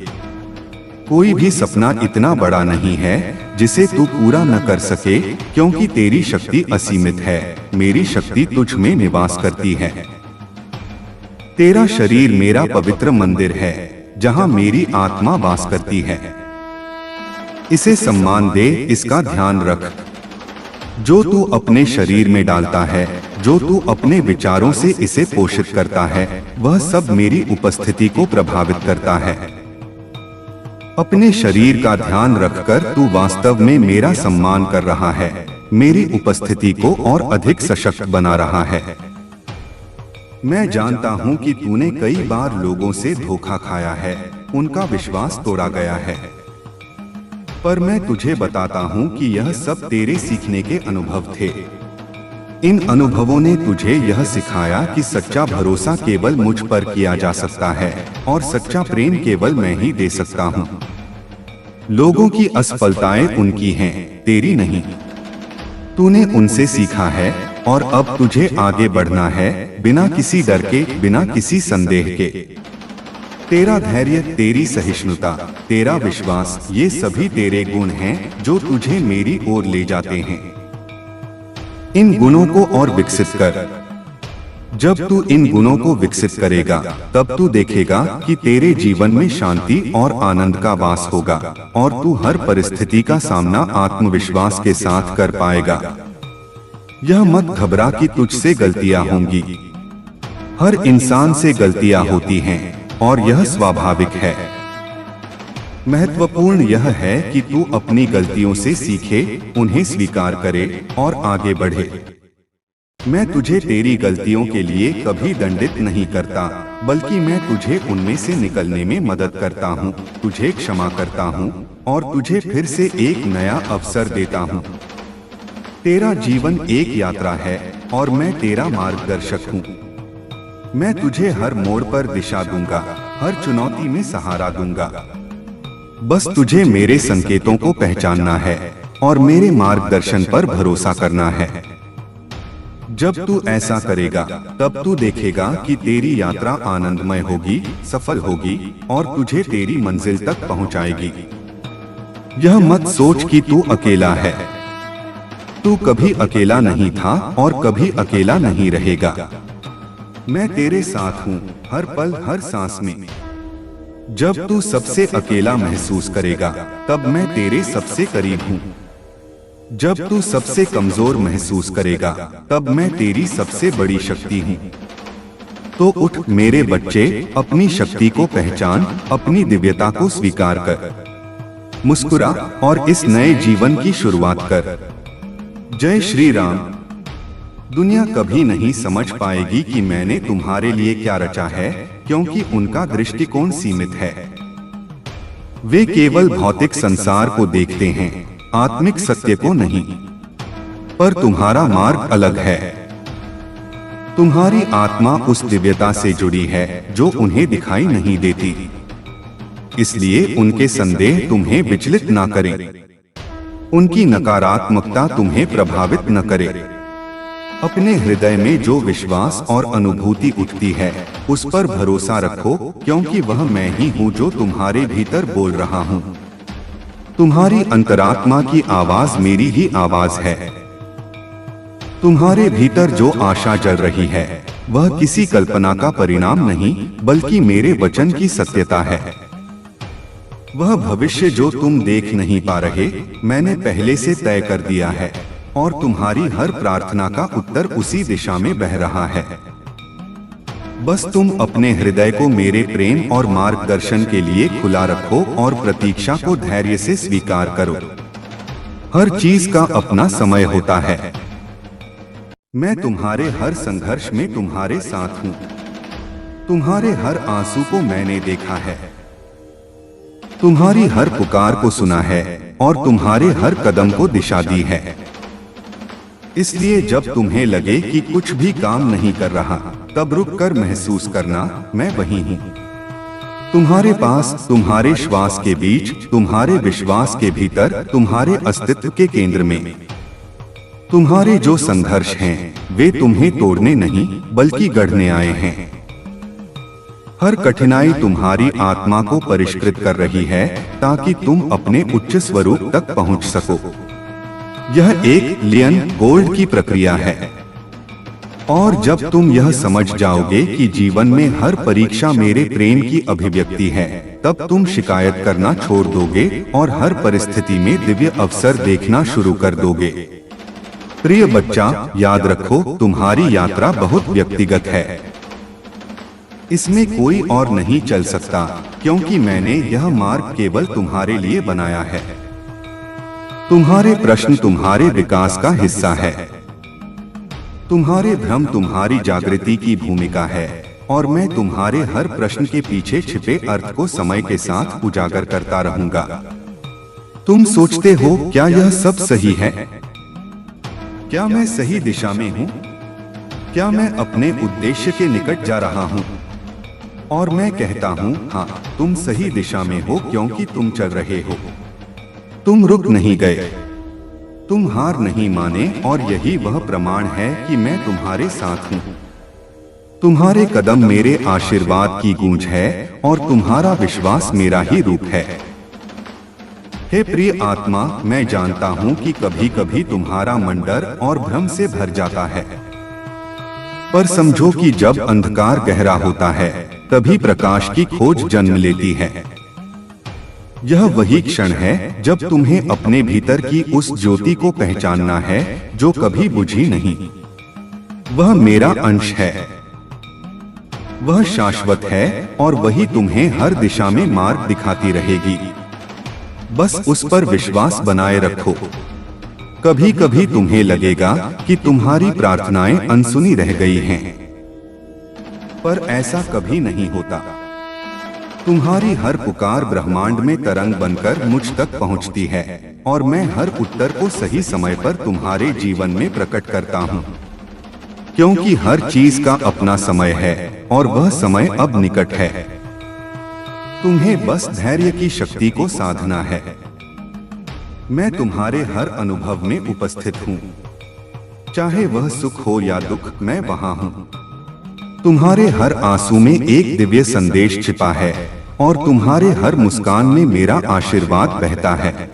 Speaker 1: कोई भी सपना इतना बड़ा नहीं है जिसे तू पूरा न कर सके, क्योंकि तेरी शक्ति असीमित है, मेरी शक्ति तुझ में निवास करती है। तेरा शरीर मेरा पवित्र मंदिर है, जहां मेरी आत्मा वास करती है। इसे सम्मान दे, इसका ध्यान रख। जो तू अपने शरीर में डालता है, जो तू अपने विचारों से इसे पोषित करता है, वह सब मेरी उपस्थिति को प्रभावित करता है। अपने शरीर का ध्यान रखकर तू वास्तव में मेरा सम्मान कर रहा है, मेरी उपस्थिति को और अधिक सशक्त बना रहा है। मैं जानता हूं कि तूने कई बार लोगों से धोखा खाया है, उनका विश्वास तोड़ा गया है, पर मैं तुझे बताता हूं कि यह सब तेरे सीखने के अनुभव थे। इन अनुभवों ने तुझे यह सिखाया कि सच्चा भरोसा केवल मुझ पर किया जा सकता है और सच्चा प्रेम केवल मैं ही दे सकता हूं। लोगों की असफलताएं उनकी हैं, तेरी नहीं। तूने उनसे सीखा है और अब तुझे आगे बढ़ना है, बिना किसी डर के, बिना किसी संदेह के। तेरा धैर्य, तेरी सहिष्णुता, तेरा विश्वास, ये सभी तेरे गुण हैं जो तुझे मेरी ओर ले जाते हैं। इन गुणों को और विकसित कर। जब तू इन गुणों को विकसित करेगा, तब तू देखेगा कि तेरे जीवन में शांति और आनंद का वास होगा और तू हर परिस्थिति का सामना आत्मविश्वास के साथ कर पाएगा। यह मत घबरा कि तुझसे गलतियां होंगी। हर इंसान से गलतियां होती हैं और यह स्वाभाविक है। महत्वपूर्ण यह है कि तू अपनी गलतियों से सीखे, उन्हें स्वीकार करे और आगे बढ़े। मैं तुझे तेरी गलतियों के लिए कभी दंडित नहीं करता, बल्कि मैं तुझे उनमें से निकलने में मदद करता हूँ, तुझे क्षमा करता हूँ और तुझे फिर से एक नया अवसर देता हूँ। तेरा जीवन एक यात्रा है और मैं तेरा मार्गदर्शक हूँ। मैं तुझे हर मोड़ पर दिशा दूंगा, हर चुनौती में सहारा दूंगा। बस तुझे मेरे संकेतों को पहचानना है और मेरे मार्गदर्शन पर भरोसा करना है। जब तू ऐसा करेगा, तब तू देखेगा कि तेरी यात्रा आनंदमय होगी, सफल होगी और तुझे तेरी मंजिल तक पहुंचाएगी। यह मत सोच कि तू अकेला है। तू कभी अकेला नहीं था और कभी अकेला नहीं रहेगा। मैं तेरे साथ हूँ, हर पल, हर सांस में। जब तू सबसे अकेला महसूस करेगा, तब मैं तेरे सबसे करीब हूँ। जब तू सबसे कमजोर महसूस करेगा, तब मैं तेरी सबसे बड़ी शक्ति हूँ। तो उठ मेरे बच्चे, अपनी शक्ति को पहचान, अपनी दिव्यता को स्वीकार कर। मुस्कुरा और इस नए जीवन की शुरुआत कर। जय श्री राम। दुनिया कभी नहीं समझ पाएगी कि मैंने तुम्हारे लिए क्या रचा है, क्योंकि उनका दृष्टिकोण सीमित है। वे केवल भौतिक संसार को देखते हैं, आत्मिक सत्य को नहीं। पर तुम्हारा मार्ग अलग है। तुम्हारी आत्मा उस दिव्यता से जुड़ी है जो उन्हें दिखाई नहीं देती। इसलिए उनके संदेह तुम्हें विचलित न करें, उनकी नकारात्मकता तुम्हें प्रभावित न करे। अपने हृदय में जो विश्वास और अनुभूति उठती है, उस पर भरोसा रखो, क्योंकि वह मैं ही हूँ जो तुम्हारे भीतर बोल रहा हूँ। तुम्हारी अंतरात्मा की आवाज मेरी ही आवाज है। तुम्हारे भीतर जो आशा जल रही है, वह किसी कल्पना का परिणाम नहीं, बल्कि मेरे वचन की सत्यता है। वह भविष्य जो तुम देख नहीं पा रहे, मैंने पहले से तय कर दिया है और तुम्हारी हर प्रार्थना का उत्तर उसी दिशा में बह रहा है। बस तुम अपने हृदय को मेरे प्रेम और मार्गदर्शन के लिए खुला रखो और प्रतीक्षा को धैर्य से स्वीकार करो। हर चीज का अपना समय होता है। मैं तुम्हारे हर संघर्ष में तुम्हारे साथ हूँ। तुम्हारे हर आंसू को मैंने देखा है। तुम्हारी हर पुकार को सुना है और तुम्हारे हर कदम को दिशा दी है। इसलिए जब तुम्हें लगे कि कुछ भी काम नहीं कर रहा, तब रुककर महसूस करना, मैं वही हूँ। तुम्हारे पास, तुम्हारे श्वास के बीच, तुम्हारे विश्वास के भीतर, तुम्हारे अस्तित्व के केंद्र में। तुम्हारे जो संघर्ष हैं, वे तुम्हें तोड़ने नहीं, बल्कि गढ़ने आए हैं। हर कठिनाई तुम्हारी आत्मा को परिष्कृत कर रही है, ताकि तुम अपने उच्च स्वरूप तक पहुंच सको। यह एक लियन गोल्ड की प्रक्रिया है। और जब तुम यह समझ जाओगे कि जीवन में हर परीक्षा मेरे प्रेम की अभिव्यक्ति है, तब तुम शिकायत करना छोड़ दोगे और हर परिस्थिति में दिव्य अवसर देखना शुरू कर दोगे। प्रिय बच्चा, याद रखो, तुम्हारी यात्रा बहुत व्यक्तिगत है। इसमें कोई और नहीं चल सकता, क्योंकि मैंने यह मार्ग केवल तुम्हारे लिए बनाया है। तुम्हारे प्रश्न तुम्हारे विकास का हिस्सा है। तुम्हारे भ्रम तुम्हारी जागृति की भूमिका है, और मैं तुम्हारे हर प्रश्न के पीछे छिपे अर्थ को समय के साथ उजागर करता रहूंगा। तुम सोचते हो, क्या यह सब सही है? क्या मैं सही दिशा में हूँ? क्या मैं अपने उद्देश्य के निकट जा रहा हूँ? और मैं कहता हूँ, हाँ, तुम सही दिशा में हो, क्योंकि तुम चल रहे हो। तुम रुक नहीं गए, तुम हार नहीं माने, और यही वह प्रमाण है कि मैं तुम्हारे साथ हूँ। तुम्हारे कदम मेरे आशीर्वाद की गूंज है, और तुम्हारा विश्वास मेरा ही रूप है। हे प्रिय आत्मा, मैं जानता हूँ कि कभी कभी तुम्हारा मन डर और भ्रम से भर जाता है, पर समझो कि जब अंधकार गहरा होता है, तभी प्रकाश की खोज जन्म लेती है। यह वही क्षण है जब तुम्हें अपने भीतर की उस ज्योति को पहचानना है जो कभी बुझी नहीं। वह मेरा अंश है, वह शाश्वत है, और वही तुम्हें हर दिशा में मार्ग दिखाती रहेगी। बस उस पर विश्वास बनाए रखो। कभी कभी तुम्हें लगेगा कि तुम्हारी प्रार्थनाएं अनसुनी रह गई हैं, पर ऐसा कभी नहीं होता। तुम्हारी हर पुकार ब्रह्मांड में तरंग बनकर मुझ तक पहुंचती है, और मैं हर उत्तर को सही समय पर तुम्हारे जीवन में प्रकट करता हूं। क्योंकि हर चीज का अपना समय है, और वह समय अब निकट है। तुम्हें बस धैर्य की शक्ति को साधना है। मैं तुम्हारे हर अनुभव में उपस्थित हूँ, चाहे वह सुख हो या दुख, मैं वहां हूँ। तुम्हारे हर आंसू में एक दिव्य संदेश छिपा है, और तुम्हारे हर मुस्कान में मेरा आशीर्वाद बहता है।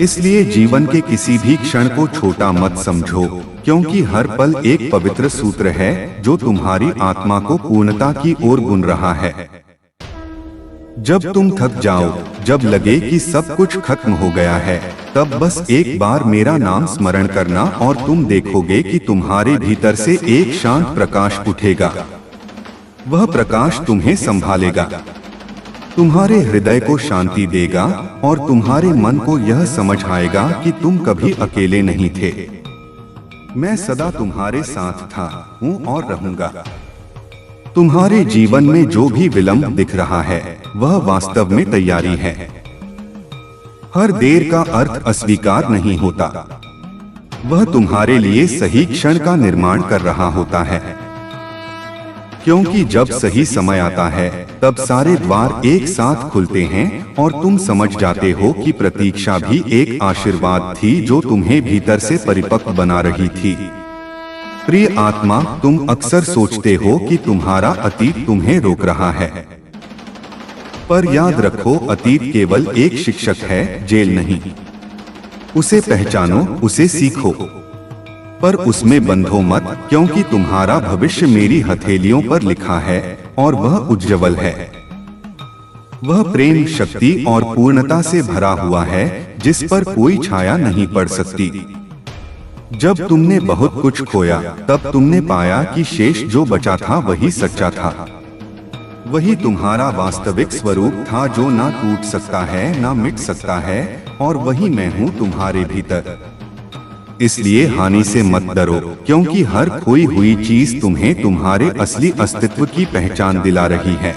Speaker 1: इसलिए जीवन के किसी भी क्षण को छोटा मत समझो, क्योंकि हर पल एक पवित्र सूत्र है जो तुम्हारी आत्मा को पूर्णता की ओर बुन रहा है। जब तुम थक जाओ, जब लगे कि सब कुछ खत्म हो गया है, तब बस एक बार मेरा नाम स्मरण करना, और तुम देखोगे कि तुम्हारे भीतर से एक शांत प्रकाश उठेगा। वह प्रकाश तुम्हें संभालेगा, तुम्हारे हृदय को शांति देगा, और तुम्हारे मन को यह समझ आएगा कि तुम कभी अकेले नहीं थे। मैं सदा तुम्हारे साथ था, हूँ और रहूंगा। तुम्हारे जीवन में जो भी विलंब दिख रहा है, वह वास्तव में तैयारी है। हर देर का अर्थ अस्वीकार नहीं होता, वह तुम्हारे लिए सही क्षण का निर्माण कर रहा होता है। क्योंकि जब सही समय आता है, तब सारे द्वार एक साथ खुलते हैं, और तुम समझ जाते हो कि प्रतीक्षा भी एक आशीर्वाद थी जो तुम्हें भीतर से परिपक्व बना रही थी। प्रिय आत्मा, तुम अक्सर सोचते हो कि तुम्हारा अतीत तुम्हें रोक रहा है, पर याद रखो, अतीत केवल एक शिक्षक है, जेल नहीं। उसे पहचानो, उसे सीखो, पर उसमें बंधो मत, क्योंकि तुम्हारा भविष्य मेरी हथेलियों पर लिखा है, और वह उज्ज्वल है। वह प्रेम, शक्ति और पूर्णता से भरा हुआ है, जिस पर कोई छाया नहीं पड़ सकती। जब तुमने बहुत कुछ खोया, तब तुमने पाया कि शेष जो बचा था वही सच्चा था। वही तुम्हारा वास्तविक स्वरूप था, जो ना टूट सकता है, ना मिट सकता है, और वही मैं हूँ तुम्हारे भीतर। इसलिए हानि से मत डरो, क्योंकि हर खोई हुई चीज तुम्हें तुम्हारे असली अस्तित्व की पहचान दिला रही है।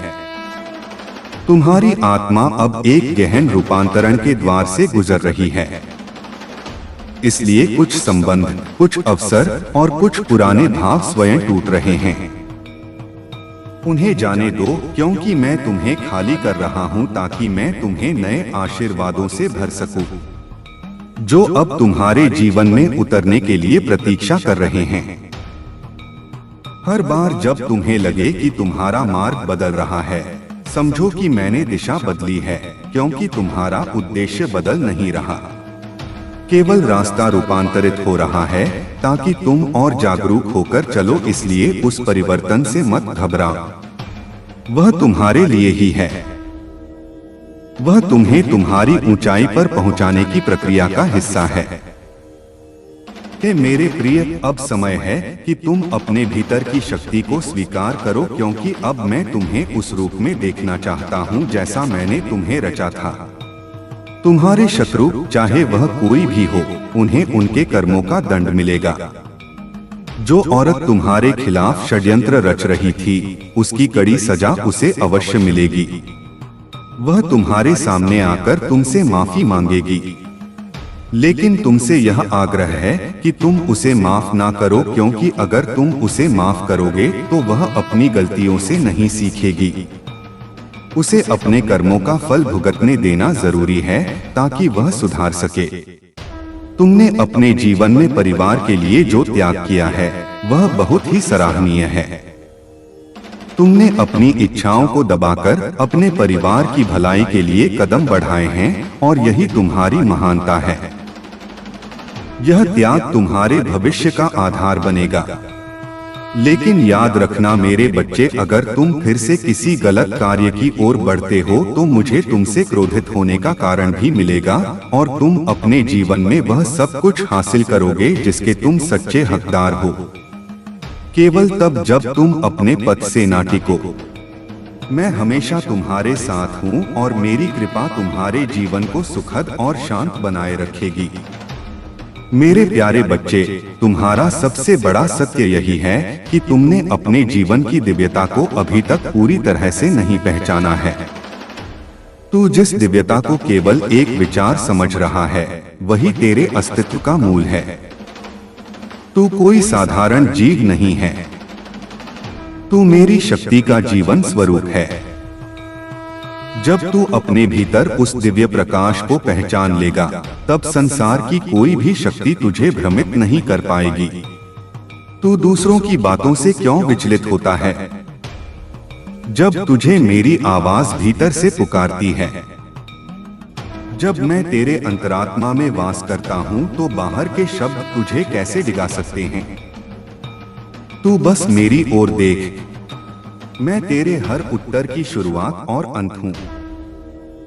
Speaker 1: तुम्हारी आत्मा अब एक गहन रूपांतरण के द्वार से गुजर रही है। इसलिए कुछ संबंध, कुछ अवसर और कुछ पुराने भाव स्वयं टूट रहे हैं। उन्हें जाने दो, क्योंकि मैं तुम्हें खाली कर रहा हूं, ताकि मैं तुम्हें नए आशीर्वादों से भर सकूं, जो अब तुम्हारे जीवन में उतरने के लिए प्रतीक्षा कर रहे हैं। हर बार जब तुम्हें लगे कि तुम्हारा मार्ग बदल रहा है, समझो कि मैंने दिशा बदली है, क्योंकि तुम्हारा उद्देश्य बदल नहीं रहा, केवल रास्ता रूपांतरित हो रहा है, ताकि तुम और जागरूक होकर चलो। इसलिए उस परिवर्तन से मत घबराओ, वह तुम्हारे लिए ही है। वह तुम्हें तुम्हारी ऊंचाई पर पहुंचाने की प्रक्रिया का हिस्सा है। हे मेरे प्रिय, अब समय है कि तुम अपने भीतर की शक्ति को स्वीकार करो, क्योंकि अब मैं तुम्हें उस रूप में देखना चाहता हूँ जैसा मैंने तुम्हें रचा था। तुम्हारे शत्रु, चाहे वह कोई भी हो, उन्हें उनके कर्मों का दंड मिलेगा। जो औरत तुम्हारे खिलाफ षड्यंत्र रच रही थी, उसकी कड़ी सजा उसे अवश्य मिलेगी। वह तुम्हारे सामने आकर तुमसे माफी मांगेगी, लेकिन तुमसे यह आग्रह है कि तुम उसे माफ ना करो, क्योंकि अगर तुम उसे माफ करोगे तो वह अपनी गलतियों से नहीं सीखेगी। उसे अपने कर्मों का फल भुगतने देना जरूरी है ताकि वह सुधार सके। तुमने अपने जीवन में परिवार के लिए जो त्याग किया है वह बहुत ही सराहनीय है। तुमने अपनी इच्छाओं को दबाकर अपने परिवार की भलाई के लिए कदम बढ़ाए हैं और यही तुम्हारी महानता है। यह त्याग तुम्हारे भविष्य का आधार बनेगा। लेकिन याद रखना मेरे बच्चे, अगर तुम फिर से किसी गलत कार्य की ओर बढ़ते हो तो मुझे तुमसे क्रोधित होने का कारण भी मिलेगा और तुम अपने जीवन में वह सब कुछ हासिल करोगे जिसके तुम सच्चे हकदार हो, केवल तब जब तुम अपने पद से ना टिको। मैं हमेशा तुम्हारे साथ हूँ और मेरी कृपा तुम्हारे जीवन को सुखद और शांत बनाए रखेगी। मेरे प्यारे बच्चे, तुम्हारा सबसे बड़ा सत्य यही है कि तुमने अपने जीवन की दिव्यता को अभी तक पूरी तरह से नहीं पहचाना है। तू जिस दिव्यता को केवल एक विचार समझ रहा है, वही तेरे अस्तित्व का मूल है। तू कोई साधारण जीव नहीं है, तू मेरी शक्ति का जीवन स्वरूप है। जब तू अपने भीतर उस दिव्य प्रकाश को पहचान लेगा, तब संसार की कोई भी शक्ति तुझे भ्रमित नहीं कर पाएगी। तू दूसरों की बातों से क्यों विचलित होता है? जब तुझे मेरी आवाज भीतर से पुकारती है, जब मैं तेरे अंतरात्मा में वास करता हूँ, तो बाहर के शब्द तुझे कैसे डिगा सकते हैं? तू बस मेरी ओर देख, मैं तेरे हर उत्तर की शुरुआत और अंत हूँ।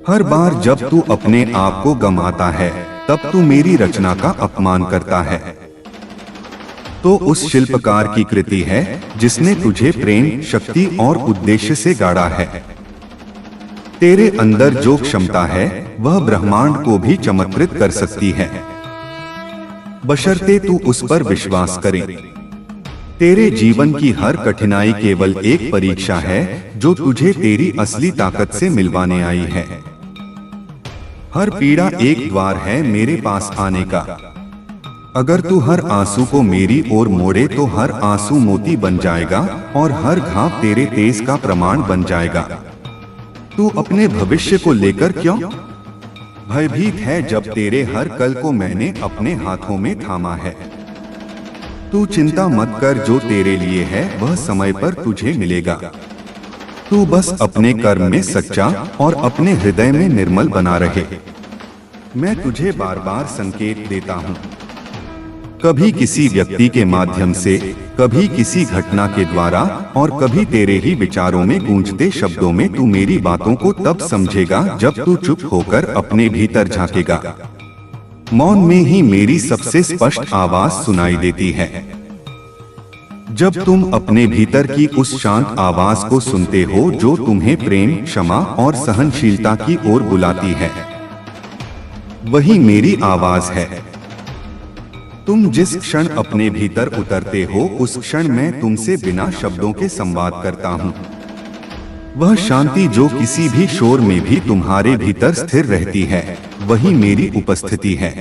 Speaker 1: हर बार जब तू अपने आप को गंवाता है, तब तू मेरी रचना का अपमान करता है। तो उस शिल्पकार की कृति है जिसने तुझे प्रेम, शक्ति और उद्देश्य से गाड़ा है। तेरे अंदर जो क्षमता है वह ब्रह्मांड को भी चमत्कृत कर सकती है, बशर्ते तू उस पर विश्वास करे। तेरे जीवन की हर कठिनाई केवल एक परीक्षा है जो तुझे तेरी असली ताकत से मिलवाने आई है। हर पीड़ा एक द्वार है मेरे पास आने का। अगर तू हर आंसू को मेरी ओर मोड़े तो हर आंसू मोती बन जाएगा और हर घाव तेरे तेज का प्रमाण बन जाएगा। तू अपने भविष्य को लेकर क्यों भयभीत है जब तेरे हर कल को मैंने अपने हाथों में थामा है? तू चिंता मत कर, जो तेरे लिए है वह समय पर तुझे मिलेगा। तू बस अपने कर्म में सच्चा और अपने हृदय में निर्मल बना रहे। मैं तुझे बार बार संकेत देता हूँ, कभी किसी व्यक्ति के माध्यम से, कभी किसी घटना के द्वारा और कभी तेरे ही विचारों में गूंजते शब्दों में। तू मेरी बातों को तब समझेगा जब तू चुप होकर अपने भीतर झांकेगा। मौन में ही मेरी सबसे स्पष्ट आवाज सुनाई देती है। जब तुम अपने भीतर की उस शांत आवाज को सुनते हो जो तुम्हें प्रेम, क्षमा और सहनशीलता की ओर बुलाती है, वही मेरी आवाज है। तुम जिस क्षण अपने भीतर उतरते हो, उस क्षण मैं तुमसे बिना शब्दों के संवाद करता हूँ। वह शांति जो किसी भी शोर में भी तुम्हारे भीतर स्थिर रहती है, वही मेरी उपस्थिति है।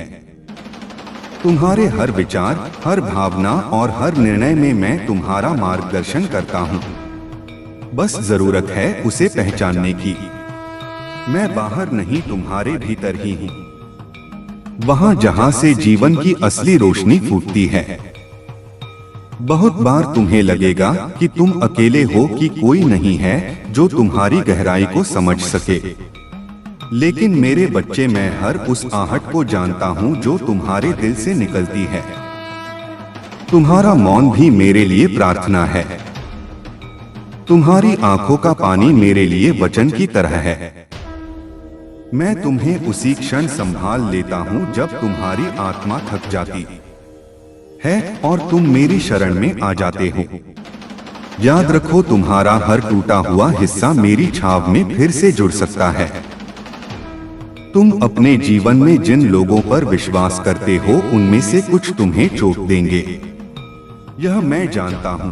Speaker 1: तुम्हारे हर विचार, हर भावना और हर निर्णय में मैं तुम्हारा मार्गदर्शन करता हूँ। बस जरूरत है उसे पहचानने की। मैं बाहर नहीं, तुम्हारे भीतर ही हूँ, वहाँ जहाँ से जीवन की असली रोशनी फूटती है। बहुत बार तुम्हें लगेगा कि तुम अकेले हो, कि कोई नहीं है जो तुम्हारी गहराई को समझ सके। लेकिन मेरे बच्चे, मैं हर उस आहट को जानता हूँ जो तुम्हारे दिल से निकलती है। तुम्हारा मौन भी मेरे लिए प्रार्थना है। तुम्हारी आंखों का पानी मेरे लिए वचन की तरह है। मैं तुम्हें उसी क्षण संभाल लेता हूँ जब तुम्हारी आत्मा थक जाती है और तुम मेरी शरण में आ जाते हो। याद रखो, तुम्हारा हर टूटा हुआ हिस्सा मेरी छाव में फिर से जुड़ सकता है। तुम अपने जीवन में जिन लोगों पर विश्वास करते हो उनमें से कुछ तुम्हें चोट देंगे, यह मैं जानता हूं,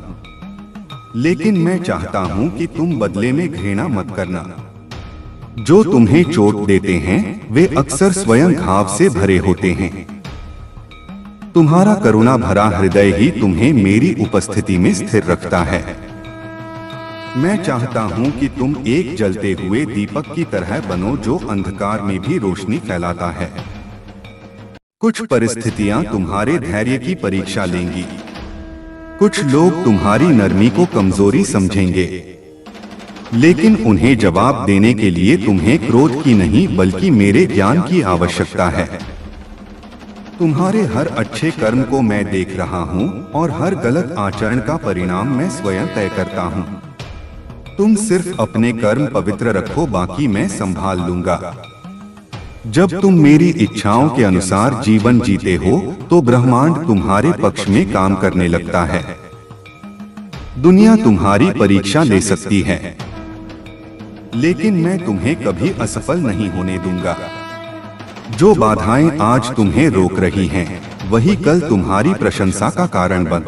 Speaker 1: लेकिन मैं चाहता हूं कि तुम बदले में घृणा मत करना। जो तुम्हें चोट देते हैं वे अक्सर स्वयं घाव से भरे होते हैं। तुम्हारा करुणा भरा हृदय ही तुम्हें मेरी उपस्थिति में स्थिर रखता है। मैं चाहता हूं कि तुम एक जलते हुए दीपक की तरह बनो जो अंधकार में भी रोशनी फैलाता है। कुछ परिस्थितियां तुम्हारे धैर्य की परीक्षा लेंगी। कुछ लोग तुम्हारी नरमी को कमजोरी समझेंगे, लेकिन उन्हें जवाब देने के लिए तुम्हें क्रोध की नहीं बल्कि मेरे ज्ञान की आवश्यकता है। तुम्हारे हर अच्छे कर्म को मैं देख रहा हूँ और हर गलत आचरण का परिणाम मैं स्वयं तय करता हूँ। तुम सिर्फ अपने कर्म पवित्र रखो, बाकी मैं संभाल लूंगा। जब तुम मेरी इच्छाओं के अनुसार जीवन जीते हो तो ब्रह्मांड तुम्हारे पक्ष में काम करने लगता है। दुनिया तुम्हारी परीक्षा ले सकती है, लेकिन मैं तुम्हें कभी असफल नहीं होने दूंगा। जो बाधाएं आज तुम्हें रोक रही हैं, वही कल तुम्हारी प्रशंसा का कारण बन।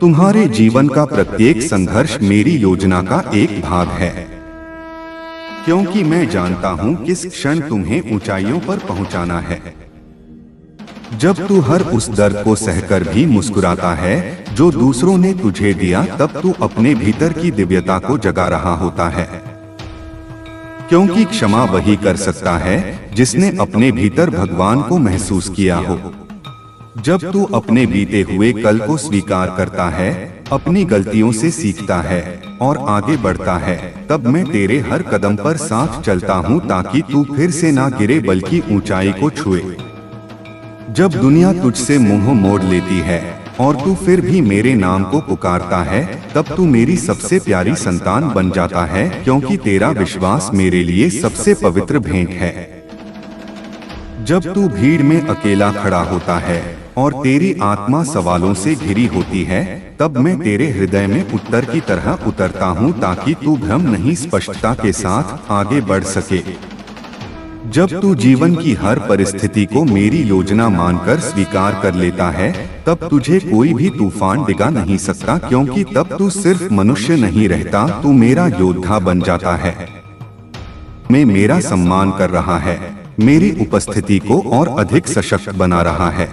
Speaker 1: तुम्हारे जीवन का प्रत्येक संघर्ष मेरी योजना का एक भाग है, क्योंकि मैं जानता हूं किस क्षण तुम्हें ऊंचाइयों पर पहुंचाना है। जब तू हर उस दर्द को सहकर भी मुस्कुराता है जो दूसरों ने तुझे दिया, तब तू अपने भीतर की दिव्यता को जगा रहा होता है। क्योंकि क्षमा वही कर सकता है जिसने अपने भीतर भगवान को महसूस किया हो। जब तू अपने बीते हुए कल को स्वीकार करता है, अपनी गलतियों से सीखता है और आगे बढ़ता है, तब मैं तेरे हर कदम पर साथ चलता हूँ ताकि तू फिर से ना गिरे बल्कि ऊंचाई को छुए। जब दुनिया तुझसे मुंह मोड़ लेती है और तू फिर भी मेरे नाम को पुकारता है, तब तू मेरी सबसे प्यारी संतान बन जाता है, क्योंकि तेरा विश्वास मेरे लिए सबसे पवित्र भेंट है। जब तू भीड़ में अकेला खड़ा होता है और तेरी आत्मा सवालों से घिरी होती है, तब मैं तेरे हृदय में उत्तर की तरह उतरता हूँ ताकि तू भ्रम नहीं स्पष्टता के साथ आगे बढ़ सके। जब तू जीवन की हर परिस्थिति को मेरी योजना मानकर स्वीकार कर लेता है, तब तुझे कोई भी तूफान डिगा नहीं सकता, क्योंकि तब तू सिर्फ मनुष्य नहीं रहता, तू मेरा योद्धा बन जाता है। मैं मेरा सम्मान कर रहा है, मेरी उपस्थिति को और अधिक सशक्त बना रहा है।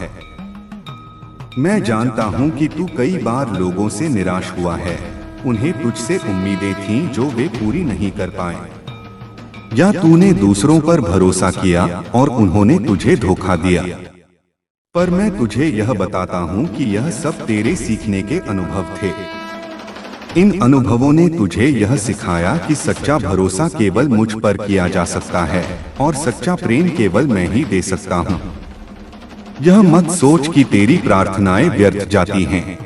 Speaker 1: मैं जानता हूँ कि तू कई बार लोगों से निराश हुआ है। उन्हें तुझसे उम्मीदें थीं जो वे पूरी नहीं कर पाए, या तूने दूसरों पर भरोसा किया और उन्होंने तुझे धोखा दिया। पर मैं तुझे यह बताता हूँ कि यह सब तेरे सीखने के अनुभव थे। इन अनुभवों ने तुझे यह सिखाया कि सच्चा भरोसा केवल मुझ पर किया जा सकता है और सच्चा प्रेम केवल मैं ही दे सकता हूँ। यह मत सोच कि तेरी प्रार्थनाएं व्यर्थ जाती हैं।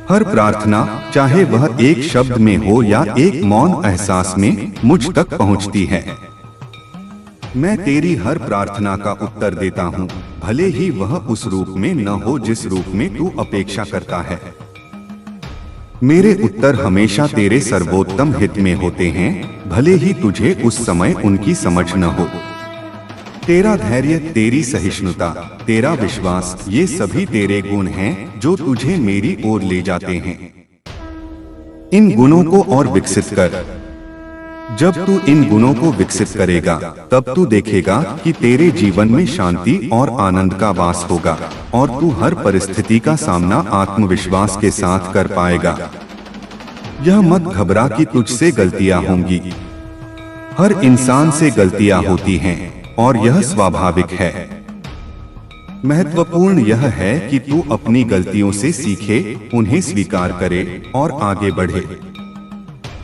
Speaker 1: हर प्रार्थना, चाहे वह एक शब्द में हो या एक मौन एहसास में, मुझ तक पहुंचती है। मैं तेरी हर प्रार्थना का उत्तर देता हूँ, भले ही वह उस रूप में न हो जिस रूप में तू अपेक्षा करता है। मेरे उत्तर हमेशा तेरे सर्वोत्तम हित में होते हैं, भले ही तुझे उस समय उनकी समझ न हो। तेरा धैर्य, तेरी सहिष्णुता, तेरा विश्वास, ये सभी तेरे गुण हैं जो तुझे मेरी ओर ले जाते हैं। इन गुणों को और विकसित कर। जब तू इन गुणों को विकसित करेगा, तब तू देखेगा कि तेरे जीवन में शांति और आनंद का वास होगा और तू हर परिस्थिति का सामना आत्मविश्वास के साथ कर पाएगा। यह मत घबरा कि तुझसे गलतियां होंगी। हर इंसान से गलतियां होती हैं और यह स्वाभाविक है। महत्वपूर्ण यह है कि तू अपनी गलतियों से सीखे, उन्हें स्वीकार करे और आगे बढ़े।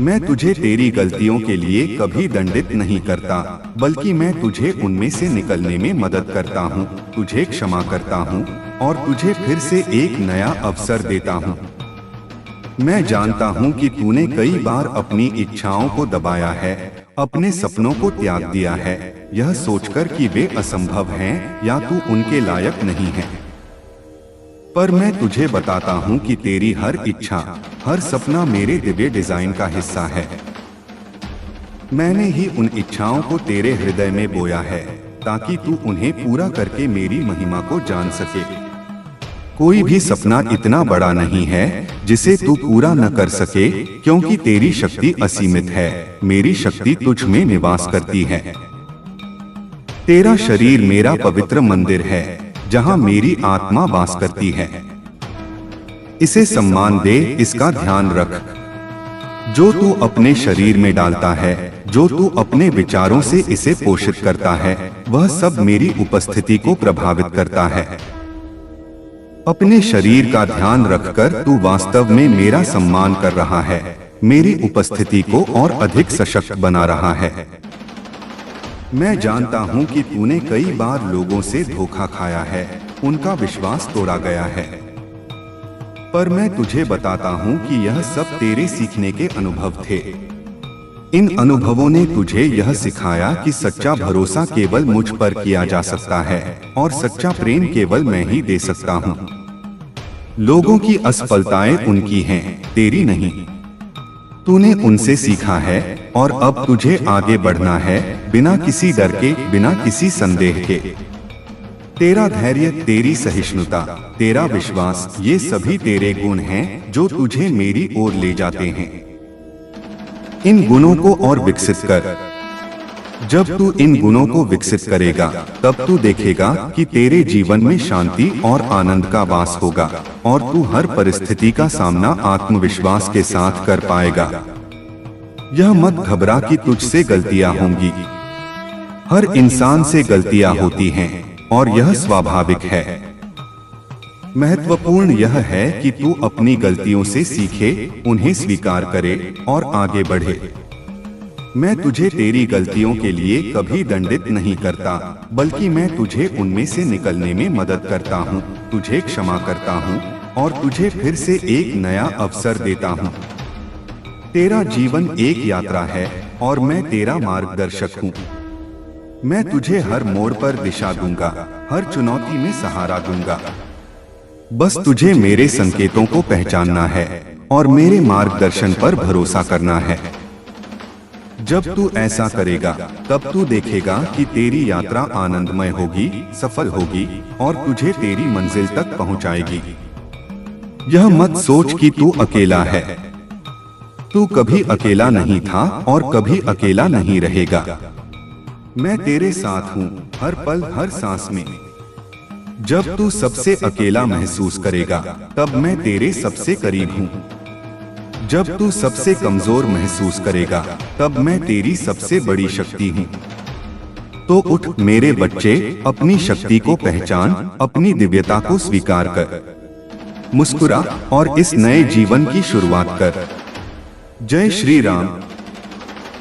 Speaker 1: मैं तुझे तेरी गलतियों के लिए कभी दंडित नहीं करता, बल्कि मैं तुझे उनमें से निकलने में मदद करता हूँ, तुझे क्षमा करता हूँ और तुझे फिर से एक नया अवसर देता हूँ। मैं जानता हूँ कि तूने कई बार अपनी इच्छाओं को दबाया है अपने सपनों को त्याग दिया है, यह सोचकर कि वे असंभव हैं या तू उनके लायक नहीं है। पर मैं तुझे बताता हूँ कि तेरी हर इच्छा, हर सपना मेरे दिव्य डिजाइन का हिस्सा है। मैंने ही उन इच्छाओं को तेरे हृदय में बोया है ताकि तू उन्हें पूरा करके मेरी महिमा को जान सके। कोई भी सपना इतना बड़ा नहीं है जिसे तू पूरा न कर सके, क्योंकि तेरी शक्ति असीमित है। मेरी शक्ति तुझ में निवास करती है। तेरा शरीर मेरा पवित्र मंदिर है जहां मेरी आत्मा वास करती है। इसे सम्मान दे, इसका ध्यान रख। जो तू अपने शरीर में डालता है, जो तू अपने विचारों से इसे पोषित करता है, वह सब मेरी उपस्थिति को प्रभावित करता है। अपने शरीर का ध्यान रखकर तू वास्तव में मेरा सम्मान कर रहा है, मेरी उपस्थिति को और अधिक सशक्त बना रहा है। मैं जानता हूं कि तूने कई बार लोगों से धोखा खाया है, उनका विश्वास तोड़ा गया है। पर मैं तुझे बताता हूं कि यह सब तेरे सीखने के अनुभव थे। इन अनुभवों ने तुझे यह सिखाया कि सच्चा भरोसा केवल मुझ पर किया जा सकता है और सच्चा प्रेम केवल मैं ही दे सकता हूं। लोगों की असफलताएं उनकी हैं, तेरी नहीं। तूने उनसे सीखा है और अब तुझे आगे बढ़ना है, बिना किसी डर के, बिना किसी संदेह के। तेरा धैर्य, तेरी सहिष्णुता, तेरा विश्वास, ये सभी तेरे गुण हैं जो तुझे मेरी ओर ले जाते हैं। इन गुणों को और विकसित कर। जब तू इन गुणों को विकसित करेगा, तब तू देखेगा कि तेरे जीवन में शांति और आनंद का वास होगा और तू हर परिस्थिति का सामना आत्मविश्वास के साथ कर पाएगा। यह मत घबरा कि तुझसे गलतियां होंगी। हर इंसान से गलतियां होती हैं और यह स्वाभाविक है। महत्वपूर्ण यह है कि तू अपनी गलतियों से सीखे, उन्हें स्वीकार करे और आगे बढ़े। मैं तुझे तेरी गलतियों के लिए कभी दंडित नहीं करता, बल्कि मैं तुझे उनमें से निकलने में मदद करता हूँ, तुझे क्षमा करता हूँ और तुझे फिर से एक नया अवसर देता हूँ। तेरा जीवन एक यात्रा है और मैं तेरा मार्गदर्शक हूँ। मैं तुझे हर मोड़ पर दिशा दूंगा, हर चुनौती में सहारा दूंगा। बस तुझे मेरे संकेतों को पहचानना है और मेरे मार्गदर्शन पर भरोसा करना है। जब तू ऐसा करेगा, तब तू देखेगा कि तेरी यात्रा आनंदमय होगी, सफल होगी और तुझे तेरी मंजिल तक पहुंचाएगी। यह मत सोच कि तू अकेला है। तू कभी अकेला नहीं था और कभी अकेला नहीं रहेगा। मैं तेरे साथ हूँ, हर पल, हर सांस में। जब तू सबसे अकेला महसूस करेगा, तब मैं तेरे सबसे करीब हूँ। जब तू सबसे कमजोर महसूस करेगा, तब मैं तेरी सबसे बड़ी शक्ति हूँ। तो उठ मेरे बच्चे, अपनी शक्ति को पहचान, अपनी दिव्यता को स्वीकार कर। मुस्कुरा और इस नए जीवन की शुरुआत कर। जय श्री राम।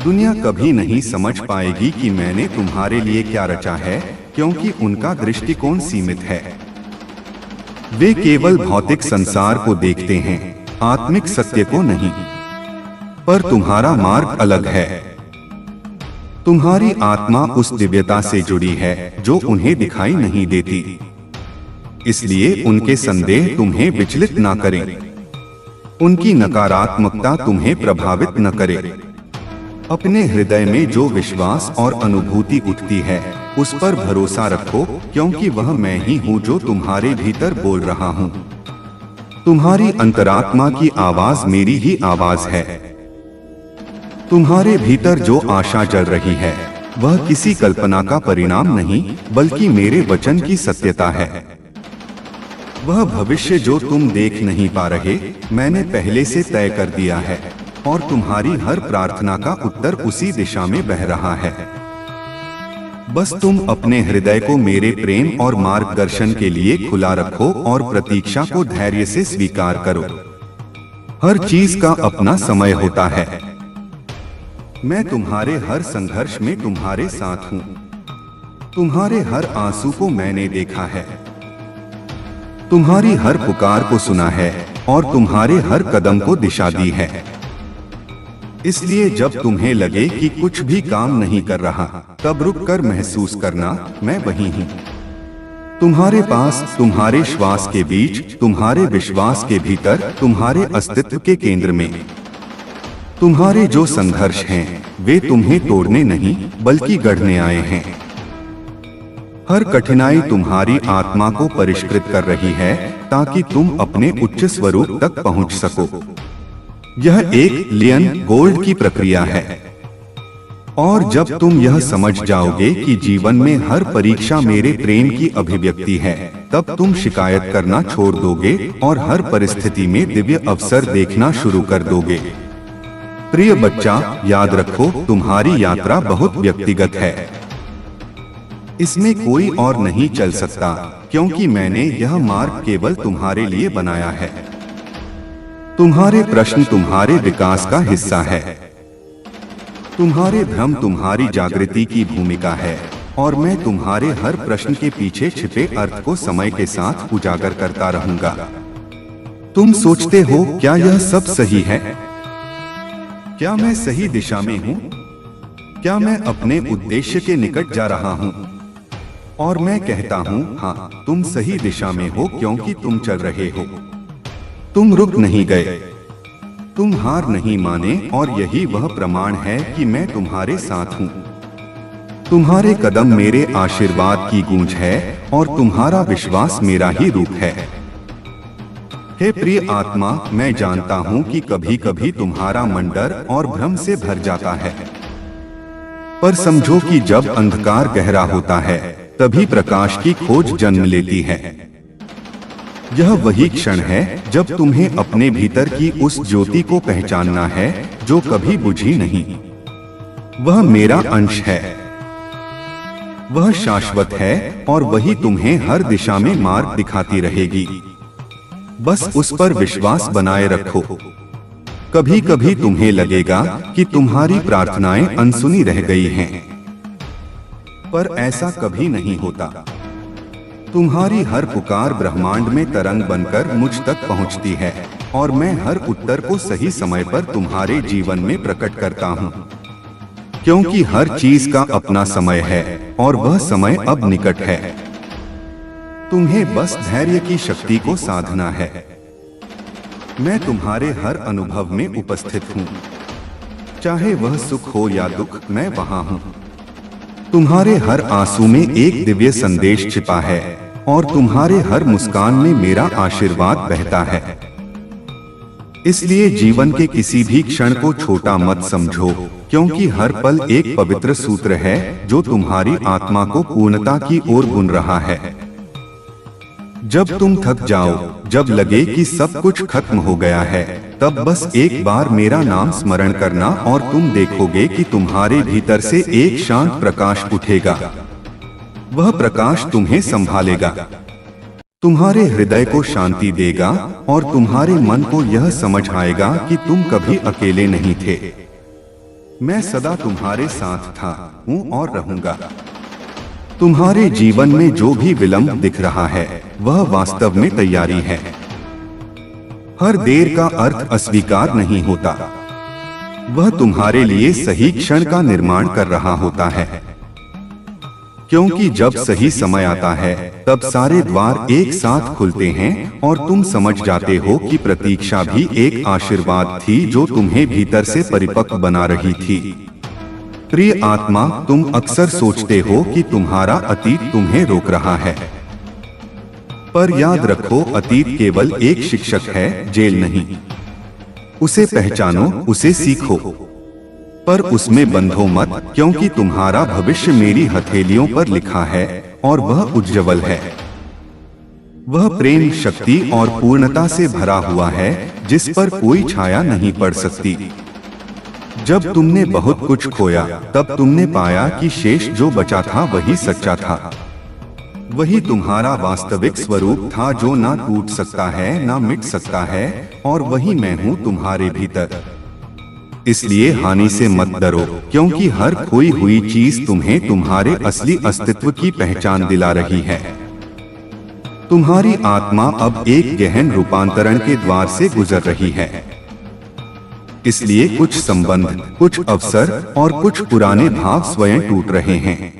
Speaker 1: दुनिया कभी नहीं समझ पाएगी कि मैंने तुम्हारे लिए क्या रचा है, क्योंकि उनका दृष्टिकोण सीमित है। वे केवल भौतिक संसार को देखते हैं, आत्मिक सत्य को नहीं। पर तुम्हारा मार्ग अलग है। तुम्हारी आत्मा उस दिव्यता से जुड़ी है जो उन्हें दिखाई नहीं देती। इसलिए उनके संदेह तुम्हें विचलित ना करें, उनकी नकारात्मकता तुम्हें प्रभावित न करे। अपने हृदय में जो विश्वास और अनुभूति उठती है, उस पर भरोसा रखो, क्योंकि वह मैं ही हूँ जो तुम्हारे भीतर बोल रहा हूँ। तुम्हारी अंतरात्मा की आवाज मेरी ही आवाज है। तुम्हारे भीतर जो आशा जल रही है, वह किसी कल्पना का परिणाम नहीं, बल्कि मेरे वचन की सत्यता है। वह भविष्य जो तुम देख नहीं पा रहे, मैंने पहले से तय कर दिया है और तुम्हारी हर प्रार्थना का उत्तर उसी दिशा में बह रहा है। बस तुम अपने हृदय को मेरे प्रेम और मार्गदर्शन के लिए खुला रखो और प्रतीक्षा को धैर्य से स्वीकार करो। हर चीज का अपना समय होता है। मैं तुम्हारे हर संघर्ष में तुम्हारे साथ हूँ। तुम्हारे हर आंसू को मैंने देखा है। तुम्हारी हर पुकार को सुना है और तुम्हारे हर कदम को दिशा दी है। इसलिए जब तुम्हें लगे कि कुछ भी काम नहीं कर रहा, तब रुक कर महसूस करना, मैं वही हूँ। तुम्हारे पास, तुम्हारे श्वास के बीच, तुम्हारे विश्वास के भीतर, तुम्हारे अस्तित्व के केंद्र में। तुम्हारे जो संघर्ष हैं, वे तुम्हें तोड़ने नहीं बल्कि गढ़ने आए हैं। हर कठिनाई तुम्हारी आत्मा को परिष्कृत कर रही है ताकि तुम अपने उच्च स्वरूप तक पहुंच सको। यह एक लियन गोल्ड की प्रक्रिया है। और जब तुम यह समझ जाओगे कि जीवन में हर परीक्षा मेरे प्रेम की अभिव्यक्ति है, तब तुम शिकायत करना छोड़ दोगे और हर परिस्थिति में दिव्य अवसर देखना शुरू कर दोगे। प्रिय बच्चा, याद रखो, तुम्हारी यात्रा बहुत व्यक्तिगत है। इसमें कोई और नहीं चल सकता, क्योंकि मैंने यह मार्ग केवल तुम्हारे लिए बनाया है। तुम्हारे प्रश्न तुम्हारे विकास का हिस्सा है। तुम्हारे भ्रम तुम्हारी जागृति की भूमिका है, और मैं तुम्हारे हर प्रश्न के पीछे छिपे अर्थ को समय के साथ उजागर करता रहूंगा। तुम सोचते हो, क्या यह सब सही है? क्या मैं सही दिशा में हूँ? क्या मैं अपने उद्देश्य के निकट जा रहा हूँ? और मैं कहता हूँ, हाँ, तुम सही दिशा में हो, क्योंकि तुम चल रहे हो। तुम रुक नहीं गए, तुम हार नहीं माने, और यही वह प्रमाण है कि मैं तुम्हारे साथ हूँ। तुम्हारे कदम मेरे आशीर्वाद की गूंज है, और तुम्हारा विश्वास मेरा ही रूप है। हे प्रिय आत्मा, मैं जानता हूँ कि कभी कभी तुम्हारा मन डर और भ्रम से भर जाता है, पर समझो कि जब अंधकार गहरा होता है, तभी प्रकाश की खोज जन्म लेती है। यह वही क्षण है जब तुम्हें अपने भीतर की उस ज्योति को पहचानना है जो कभी बुझी नहीं। वह मेरा अंश है, वह शाश्वत है, और वही तुम्हें हर दिशा में मार्ग दिखाती रहेगी। बस उस पर विश्वास बनाए रखो। कभी कभी तुम्हें लगेगा कि तुम्हारी प्रार्थनाएं अनसुनी रह गई हैं, पर ऐसा कभी नहीं होता। तुम्हारी हर पुकार ब्रह्मांड में तरंग बनकर मुझ तक पहुंचती है, और मैं हर उत्तर को सही समय पर तुम्हारे जीवन में प्रकट करता हूं। क्योंकि हर चीज का अपना समय है, और वह समय अब निकट है। तुम्हें बस धैर्य की शक्ति को साधना है। मैं तुम्हारे हर अनुभव में उपस्थित हूँ, चाहे वह सुख हो या दुख, मैं वहाँ हूँ। तुम्हारे हर आंसू में एक दिव्य संदेश छिपा है, और तुम्हारे हर मुस्कान में मेरा आशीर्वाद बहता है। इसलिए जीवन के किसी भी क्षण को छोटा मत समझो, क्योंकि हर पल एक पवित्र सूत्र है जो तुम्हारी आत्मा को पूर्णता की ओर बुन रहा है। जब तुम थक जाओ, जब लगे कि सब कुछ खत्म हो गया है, तब बस एक बार मेरा नाम स्मरण करना, और तुम देखोगे कि तुम्हारे भीतर से एक शांत प्रकाश उठेगा। वह प्रकाश तुम्हें संभालेगा, तुम्हारे हृदय को शांति देगा, और तुम्हारे मन को यह समझ आएगा कि तुम कभी अकेले नहीं थे। मैं सदा तुम्हारे साथ था, हूँ और रहूंगा। तुम्हारे जीवन में जो भी विलंब दिख रहा है, वह वास्तव में तैयारी है। हर देर का अर्थ अस्वीकार नहीं होता, वह तुम्हारे लिए सही क्षण का निर्माण कर रहा होता है। क्योंकि जब सही समय आता है, तब सारे द्वार एक साथ खुलते हैं, और तुम समझ जाते हो कि प्रतीक्षा भी एक आशीर्वाद थी जो तुम्हें भीतर से परिपक्व बना रही थी। प्रिय आत्मा, तुम अक्सर सोचते हो कि तुम्हारा अतीत तुम्हें रोक रहा है, पर याद रखो, अतीत केवल एक शिक्षक है, जेल नहीं। उसे पहचानो, उसे सीखो, पर उसमें बंधो मत, क्योंकि तुम्हारा भविष्य मेरी हथेलियों पर लिखा है, और वह उज्ज्वल है। वह प्रेम, शक्ति और पूर्णता से भरा हुआ है, जिस पर कोई छाया नहीं पड़ सकती। जब तुमने बहुत कुछ खोया, तब तुमने पाया कि शेष जो बचा था वही सच्चा था। वही तुम्हारा वास्तविक स्वरूप था, जो ना टूट सकता है, ना मिट सकता है, और वही मैं हूँ तुम्हारे भीतर। इसलिए हानि से मत डरो, क्योंकि हर खोई हुई चीज तुम्हें तुम्हारे असली अस्तित्व की पहचान दिला रही है। तुम्हारी आत्मा अब एक गहन रूपांतरण के द्वार से गुजर रही है। इसलिए कुछ संबंध, कुछ अवसर और कुछ पुराने भाव स्वयं टूट रहे हैं।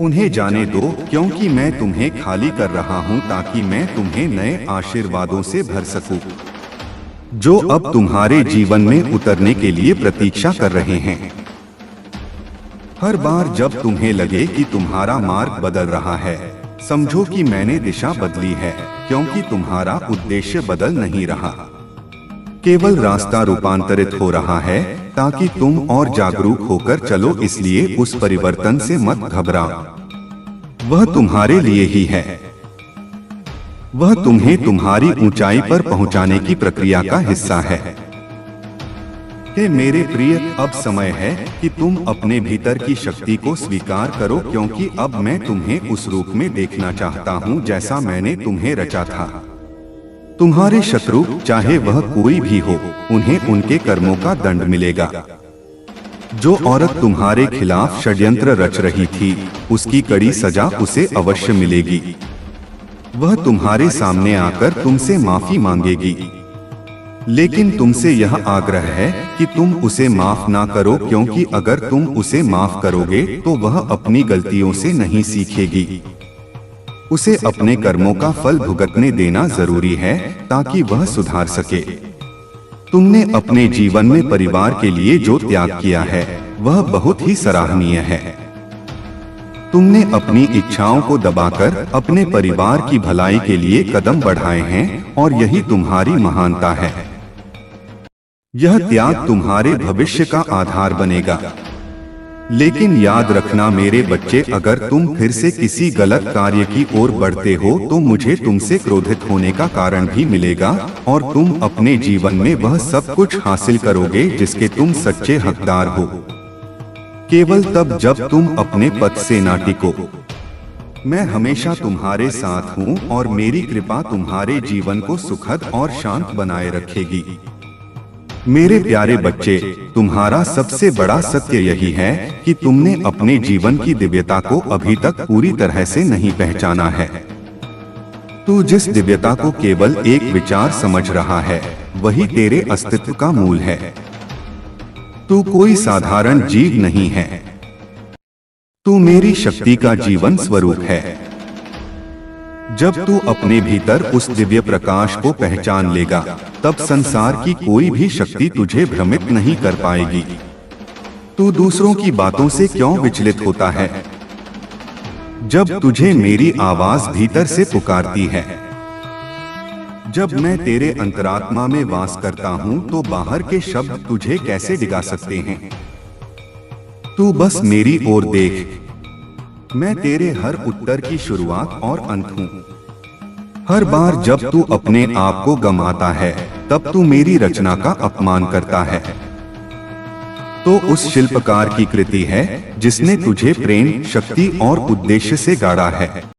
Speaker 1: उन्हें जाने दो, क्योंकि मैं तुम्हें खाली कर रहा हूं ताकि मैं तुम्हें नए आशीर्वादों से भर सकूं, जो अब तुम्हारे जीवन में उतरने के लिए प्रतीक्षा कर रहे हैं। हर बार जब तुम्हें लगे कि तुम्हारा मार्ग बदल रहा है, समझो कि मैंने दिशा बदली है, क्योंकि तुम्हारा उद्देश्य बदल नहीं रहा, केवल रास्ता रूपांतरित हो रहा है ताकि तुम और जागरूक होकर चलो। इसलिए उस परिवर्तन से मत घबराओ, वह तुम्हारे लिए ही है। वह तुम्हें तुम्हारी ऊंचाई पर पहुंचाने की प्रक्रिया का हिस्सा है। हे मेरे प्रिय, अब समय है कि तुम अपने भीतर की शक्ति को स्वीकार करो, क्योंकि अब मैं तुम्हें उस रूप में देखना चाहता हूं जैसा मैंने तुम्हें रचा था। तुम्हारे शत्रु, चाहे वह कोई भी हो, उन्हें उनके कर्मों का दंड मिलेगा। जो औरत तुम्हारे खिलाफ षड्यंत्र रच रही थी, उसकी कड़ी सजा उसे अवश्य मिलेगी। वह तुम्हारे सामने आकर तुमसे माफी मांगेगी, लेकिन तुमसे यह आग्रह है कि तुम उसे माफ ना करो, क्योंकि अगर तुम उसे माफ करोगे तो वह अपनी गलतियों से नहीं सीखेगी। उसे अपने कर्मों का फल भुगतने देना जरूरी है ताकि वह सुधार सके। तुमने अपने जीवन में परिवार के लिए जो त्याग किया है, वह बहुत ही सराहनीय है। तुमने अपनी इच्छाओं को दबाकर अपने परिवार की भलाई के लिए कदम बढ़ाए हैं, और यही तुम्हारी महानता है। यह त्याग तुम्हारे भविष्य का आधार बनेगा। लेकिन याद रखना मेरे बच्चे, अगर तुम फिर से किसी गलत कार्य की ओर बढ़ते हो तो मुझे तुमसे क्रोधित होने का कारण भी मिलेगा, और तुम अपने जीवन में वह सब कुछ हासिल करोगे जिसके तुम सच्चे हकदार हो, केवल तब जब तुम अपने पथ से ना टिको। मैं हमेशा तुम्हारे साथ हूँ और मेरी कृपा तुम्हारे जीवन को सुखद और शांत बनाए रखेगी। मेरे प्यारे बच्चे, तुम्हारा सबसे बड़ा सत्य यही है कि तुमने अपने जीवन की दिव्यता को अभी तक पूरी तरह से नहीं पहचाना है। तू जिस दिव्यता को केवल एक विचार समझ रहा है, वही तेरे अस्तित्व का मूल है। तू कोई साधारण जीव नहीं है, तू मेरी शक्ति का जीवन स्वरूप है। जब तू अपने भीतर उस दिव्य प्रकाश को पहचान लेगा, तब संसार की कोई भी शक्ति तुझे भ्रमित नहीं कर पाएगी। तू दूसरों की बातों से क्यों विचलित होता है, जब तुझे मेरी आवाज भीतर से पुकारती है? जब मैं तेरे अंतरात्मा में वास करता हूँ, तो बाहर के शब्द तुझे कैसे डिगा सकते हैं? तू बस मेरी ओर देख, मैं तेरे हर उत्तर की शुरुआत और अंत हूँ। हर बार जब तू अपने आप को गंवाता है, तब तू मेरी रचना का अपमान करता है। तो उस शिल्पकार की कृति है जिसने तुझे प्रेम, शक्ति और उद्देश्य से गाड़ा है।